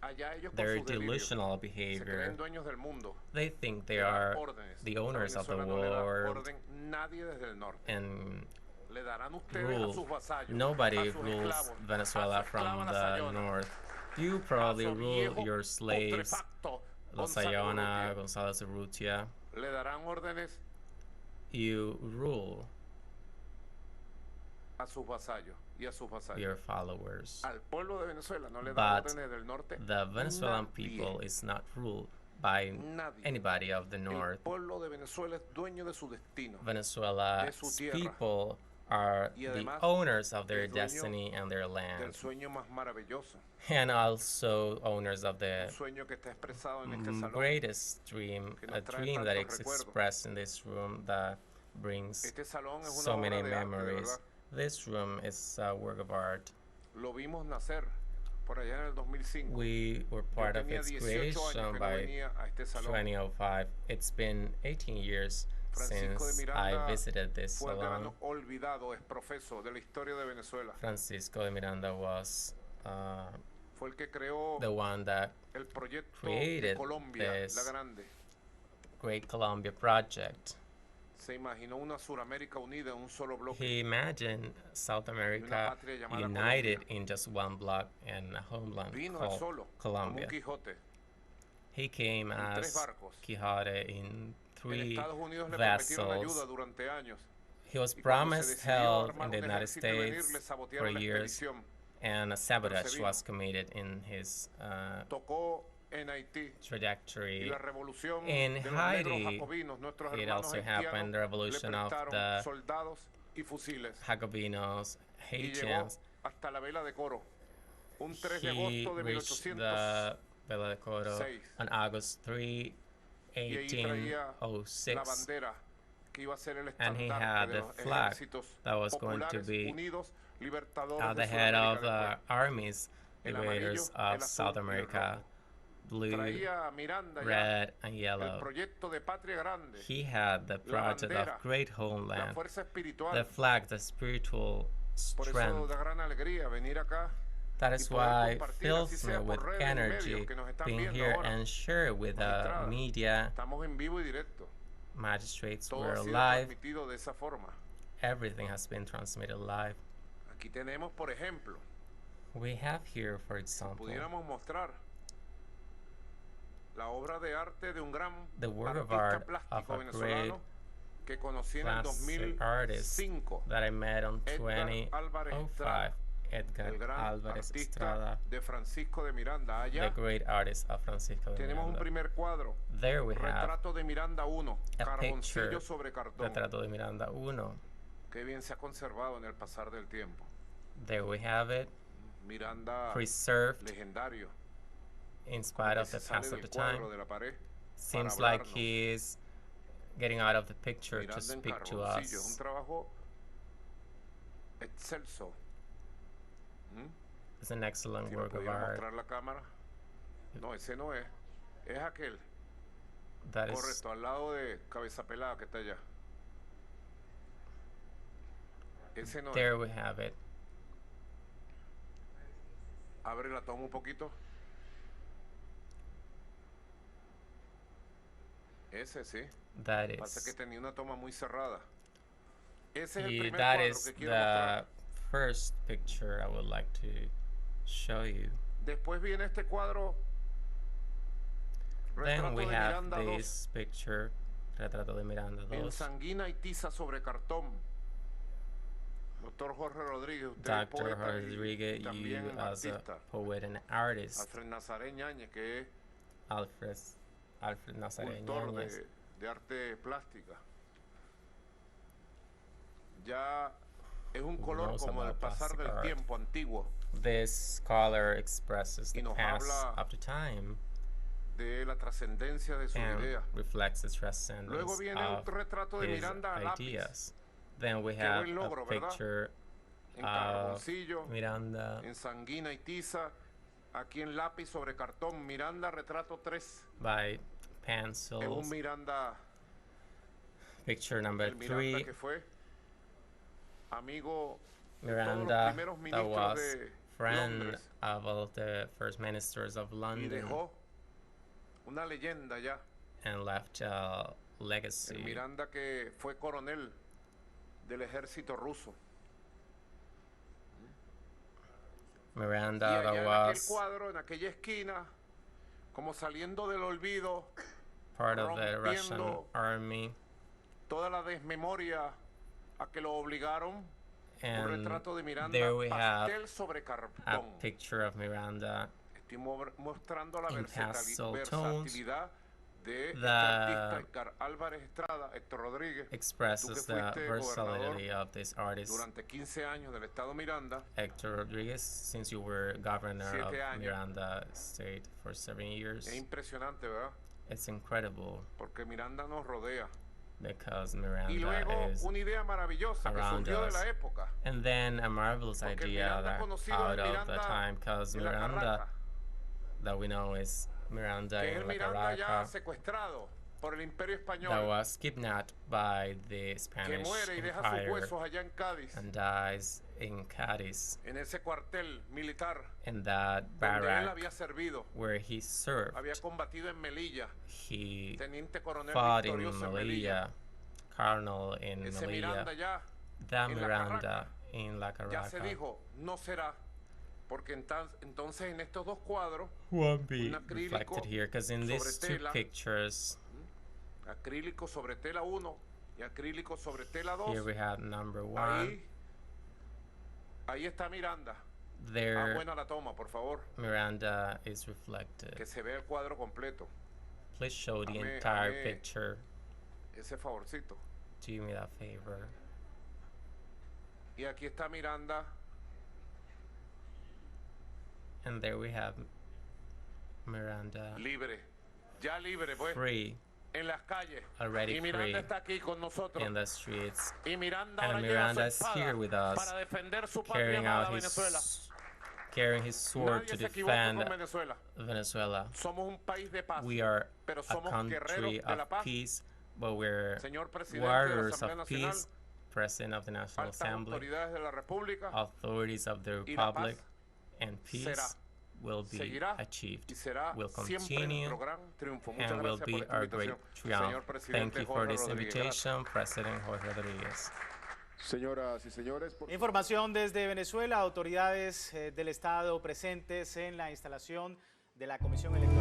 S3: Allá ellos con
S2: their
S3: sus delirios.
S2: delusional
S3: Se
S2: behavior.
S3: creen dueños del mundo.
S2: They think they
S3: Le dan
S2: are
S3: órdenes.
S2: the
S3: A
S2: owners of the
S3: Venezuela no le da
S2: world
S3: orden nadie desde el norte.
S2: and
S3: Le darán ustedes a
S2: rule.
S3: sus vasallos,
S2: Nobody
S3: a sus
S2: rules
S3: esclavos,
S2: Venezuela
S3: a su esclava
S2: from
S3: la
S2: the
S3: Sayona,
S2: north. You
S3: a
S2: probably
S3: su
S2: rule
S3: viejo
S2: your slaves,
S3: putrefacto
S2: La
S3: Gonzalo
S2: Sayona,
S3: Urrutia.
S2: González Urrutia.
S3: Le darán órdenes
S2: You rule
S3: a sus vasallos y a sus vasallos.
S2: your followers.
S3: Al pueblo de Venezuela no le dan
S2: But
S3: órdenes del norte.
S2: the Venezuelan
S3: Nadie.
S2: people is not ruled by
S3: Nadie.
S2: anybody of the
S3: El
S2: north.
S3: pueblo de Venezuela es dueño de su destino.
S2: Venezuela's
S3: su tierra.
S2: people are
S3: Y
S2: the
S3: además,
S2: owners of their
S3: es dueño
S2: destiny and their
S3: Del
S2: land,
S3: sueño más maravilloso.
S2: and also owners of
S3: Un
S2: the
S3: sueño que está expresado en este salón.
S2: greatest dream,
S3: que
S2: a
S3: nos trae
S2: dream that
S3: tantos
S2: is
S3: recuerdos.
S2: expressed in this room that brings
S3: Este salón es una
S2: so
S3: obra
S2: many
S3: de arte, de
S2: memories.
S3: verdad.
S2: This room is a work of art.
S3: Lo vimos nacer por allá en el 2005.
S2: We were
S3: Yo
S2: part of
S3: tenía
S2: its
S3: 18 años
S2: creation
S3: que no
S2: by
S3: venía a este salón.
S2: 2005. It's been 18 years
S3: Francisco de
S2: since
S3: Miranda
S2: I visited this
S3: fue el gran
S2: salon.
S3: olvidado, es profeso de la historia de Venezuela.
S2: Francisco de Miranda was
S3: Fue el que creó
S2: the one that
S3: el proyecto de
S2: created
S3: Colombia,
S2: this
S3: la Grande.
S2: Great Colombia project.
S3: Se imaginó una Suramérica unida en un solo bloque.
S2: He imagined South America
S3: patria llamada
S2: united
S3: Colombia.
S2: in just one block and a homeland
S3: Vino él
S2: called
S3: solo, como
S2: Colombia.
S3: un Quijote.
S2: He came
S3: en tres
S2: as
S3: barcos.
S2: Quixote in
S3: En
S2: 3
S3: Estados Unidos le prometieron ayuda
S2: vessels.
S3: durante años.
S2: He was
S3: Y cuando se
S2: promised
S3: decidió
S2: help
S3: armar
S2: in the
S3: un
S2: United
S3: ejército y venir,
S2: States
S3: le
S2: for
S3: sabotearon la
S2: years,
S3: expedición.
S2: and a sabotage
S3: vino.
S2: was committed in his
S3: Tocó en Haití. Y
S2: trajectory.
S3: la revolución
S2: In
S3: de los negros
S2: Haiti,
S3: jacobinos, nuestros
S2: it
S3: hermanos
S2: also happened, the
S3: haitianos,
S2: revolution
S3: le
S2: of
S3: prestaron
S2: the
S3: soldados y fusiles.
S2: Jacobinos,
S3: Y llegó
S2: Haitians.
S3: hasta la vela de Coro, un 3 de
S2: He
S3: agosto de
S2: reached
S3: 1806.
S2: the Vela de Coro on August 3,
S3: Y ahí traía la
S2: 1806.
S3: bandera que iba a ser el
S2: And he
S3: estandarte
S2: had
S3: de
S2: the
S3: los
S2: flag
S3: ejércitos
S2: that was going to
S3: populares
S2: be
S3: unidos libertadores
S2: at
S3: de
S2: the head of
S3: Sudamérica
S2: the armies,
S3: El
S2: liberators
S3: amarillo, el
S2: of
S3: azul
S2: South
S3: y el
S2: America,
S3: rojo.
S2: blue,
S3: Traía a Miranda ya
S2: red, and
S3: el
S2: yellow.
S3: proyecto de Patria Grande,
S2: He had the
S3: la
S2: project
S3: bandera,
S2: of great
S3: la
S2: homeland,
S3: fuerza
S2: the
S3: espiritual.
S2: flag, the spiritual
S3: Por eso
S2: strength.
S3: da gran alegría venir acá
S2: That
S3: y
S2: is
S3: poder
S2: why it
S3: compartir, así
S2: fills me
S3: sea
S2: with
S3: por redes y medios
S2: energy
S3: que nos están
S2: being
S3: viendo
S2: here
S3: ahora.
S2: and share with the
S3: Magistrada,
S2: media,
S3: estamos en vivo y directo.
S2: magistrates.
S3: Todo
S2: We're
S3: ha sido
S2: live.
S3: transmitido de esa forma.
S2: Everything has been transmitted live.
S3: Aquí tenemos, por ejemplo,
S2: We have here, for
S3: si
S2: example,
S3: pudiéramos mostrar la obra de arte de un gran
S2: the work of
S3: artista
S2: art of
S3: plástico
S2: a great
S3: venezolano que conocí en el
S2: plastic artist
S3: 2005,
S2: that I met on
S3: Edgar Álvarez
S2: 2005,
S3: Estrada,
S2: Edgar
S3: el gran
S2: Alvarez
S3: artista
S2: Estrada,
S3: de Francisco de Miranda.
S2: the
S3: Allá
S2: great artist of Francisco de
S3: tenemos un
S2: Miranda.
S3: primer cuadro,
S2: There we have
S3: retrato de Miranda 1,
S2: a picture,
S3: carboncillo sobre cartón.
S2: retrato de Miranda 1.
S3: Qué bien se ha conservado en el pasar del tiempo.
S2: There we have it,
S3: Miranda
S2: preserved
S3: legendario.
S2: in
S3: Como
S2: spite
S3: que
S2: of
S3: se
S2: the
S3: sale
S2: pass of
S3: del
S2: the time.
S3: cuadro de la pared
S2: Seems
S3: para
S2: like
S3: hablarnos.
S2: he's getting out of the picture to
S3: Miranda en
S2: speak to
S3: carboncillo, es un
S2: us.
S3: trabajo excelso. ¿Mm?
S2: It's an excellent
S3: Si lo
S2: work of
S3: pudiera
S2: art.
S3: mostrar la cámara. No, ese no es. Es aquel.
S2: That is
S3: Correcto, al lado de Cabeza Pelada que está allá. Ese no
S2: there
S3: es.
S2: we have it.
S3: Abre la toma un poquito. Ese sí.
S2: That
S3: Pasa que
S2: is
S3: tenía una toma muy cerrada. Ese es el primer
S2: that
S3: cuadro
S2: is
S3: que quiero
S2: the
S3: mostrar.
S2: first picture I would like to show you.
S3: Después viene este cuadro.
S2: Then
S3: Retrato
S2: we
S3: de
S2: have
S3: Miranda 2.
S2: this picture, Retrato de Miranda
S3: En
S2: 2.
S3: sanguina y tiza sobre cartón. Doctor Jorge Rodríguez, usted es
S2: Dr.
S3: poeta
S2: Rodriguez,
S3: y
S2: you
S3: también
S2: as a
S3: artista.
S2: poet and artist.
S3: Alfred Nazaret Ñañez, que es
S2: Alfred Nazaret
S3: cultor
S2: Ñañez.
S3: de arte plástica. Ya es un color
S2: knows
S3: como el
S2: about
S3: pasar
S2: plastic
S3: del
S2: art.
S3: tiempo antiguo
S2: This color expresses
S3: Y
S2: the
S3: nos
S2: pass
S3: habla
S2: of the time
S3: de la trascendencia de su
S2: and
S3: idea.
S2: reflects the
S3: Luego
S2: transcendence
S3: viene
S2: of
S3: un retrato de
S2: his
S3: Miranda a lápiz
S2: ideas. Then we
S3: Qué
S2: have
S3: buen logro,
S2: a
S3: ¿verdad?
S2: picture
S3: en
S2: of
S3: carboncillo,
S2: Miranda
S3: en sanguina y tiza, aquí en lápiz sobre cartón. Miranda retrato 3.
S2: by
S3: Es un
S2: pencils.
S3: Miranda,
S2: Picture number
S3: el Miranda
S2: 3,
S3: que fue amigo de todos los
S2: Miranda
S3: primeros
S2: that
S3: ministros
S2: was
S3: de
S2: friend
S3: Londres
S2: of all the first ministers of
S3: y
S2: London
S3: dejó una leyenda ya.
S2: and left a
S3: El
S2: legacy.
S3: Miranda que fue coronel del ejército ruso. Y
S2: Miranda
S3: allá
S2: that
S3: en aquel
S2: was
S3: cuadro, en aquella esquina, como saliendo del olvido,
S2: part of the Russian
S3: rompiendo
S2: army,
S3: toda la desmemoria a que lo obligaron. Un
S2: and
S3: retrato de Miranda
S2: there we have
S3: pastel sobre
S2: a
S3: cartón.
S2: picture of Miranda
S3: Estoy mostrando la
S2: in pastel tones
S3: versatilidad de este
S2: that
S3: artista Edgar Álvarez Estrada, Héctor Rodríguez,
S2: expresses
S3: Tú que
S2: the
S3: fuiste
S2: versatility of this artist.
S3: durante 15 años del estado Miranda.
S2: Hector Rodriguez, since you were governor of
S3: 7 años.
S2: Miranda State for 7 years,
S3: Es impresionante, ¿verdad?
S2: it's incredible
S3: Porque Miranda nos rodea.
S2: because
S3: Y
S2: Miranda
S3: luego
S2: is
S3: una idea maravillosa que
S2: around
S3: surgió de
S2: us.
S3: la época.
S2: And then a marvelous
S3: Porque el
S2: idea
S3: Miranda
S2: that
S3: conocido
S2: out
S3: es
S2: of the
S3: Miranda
S2: time, because
S3: de la
S2: Miranda
S3: Carraca,
S2: that we know is Miranda
S3: que es el
S2: in La
S3: Miranda ya
S2: Carraca
S3: secuestrado por el Imperio
S2: that
S3: Español,
S2: was kidnapped by the
S3: que
S2: Spanish
S3: muere y deja sus
S2: Empire
S3: huesos allá en Cádiz,
S2: and dies in Cadiz,
S3: en ese cuartel militar
S2: in that
S3: donde él
S2: barrack
S3: había servido.
S2: where he served.
S3: Había combatido en Melilla,
S2: He
S3: teniente coronel
S2: fought in
S3: victorioso en Melilla.
S2: Melilla, colonel in
S3: Ese
S2: Melilla.
S3: Miranda ya,
S2: That
S3: en La
S2: Miranda
S3: Carraca,
S2: in La
S3: ya se
S2: Carraca
S3: dijo, no será, porque entonces en estos dos cuadros,
S2: won't be
S3: un acrílico
S2: reflected here, because in these
S3: sobre
S2: two
S3: tela.
S2: pictures,
S3: acrílico sobre tela 1 y acrílico sobre tela 2,
S2: here we have number 1.
S3: ahí está Miranda.
S2: There,
S3: Buena la toma, por favor,
S2: Miranda is reflected.
S3: que se vea el cuadro completo.
S2: Please show the
S3: Hazme-
S2: entire
S3: hazme-
S2: picture.
S3: Ese favorcito.
S2: Do me that favor.
S3: Y aquí está Miranda.
S2: And there we have Miranda.
S3: Libre. Ya libre, pues.
S2: Free.
S3: En las calles.
S2: Already
S3: y Miranda
S2: free
S3: está aquí con nosotros.
S2: in the streets.
S3: Y Miranda
S2: And
S3: ahora
S2: Miranda
S3: lleva
S2: is
S3: su espada
S2: here with us,
S3: para defender su patria
S2: carrying
S3: amada
S2: out
S3: Venezuela.
S2: carrying his sword
S3: Nadie
S2: to
S3: se equivoca
S2: defend
S3: con Venezuela.
S2: Venezuela.
S3: Somos un país de paz.
S2: We are
S3: pero
S2: a
S3: somos
S2: country
S3: guerreros de la
S2: of
S3: paz.
S2: peace, but we're
S3: Señor presidente de la
S2: warriors
S3: Asamblea
S2: of
S3: Nacional,
S2: peace, President of the National
S3: altas
S2: Assembly,
S3: autoridades de la República,
S2: authorities of the
S3: y la
S2: Republic,
S3: paz
S2: and peace
S3: será,
S2: will be
S3: seguirá
S2: achieved,
S3: y será
S2: will
S3: siempre
S2: continue,
S3: nuestro gran triunfo. Muchas
S2: and will
S3: gracias
S2: be
S3: por esta
S2: our great
S3: invitación.
S2: triumph.
S3: Señor
S2: Thank
S3: presidente
S2: you for
S3: Jorge
S2: this
S3: Rodríguez.
S2: invitation, President Jorge Rodríguez.
S8: Señoras y señores,
S9: Información desde Venezuela, autoridades del Estado presentes en la instalación de la Comisión Electoral.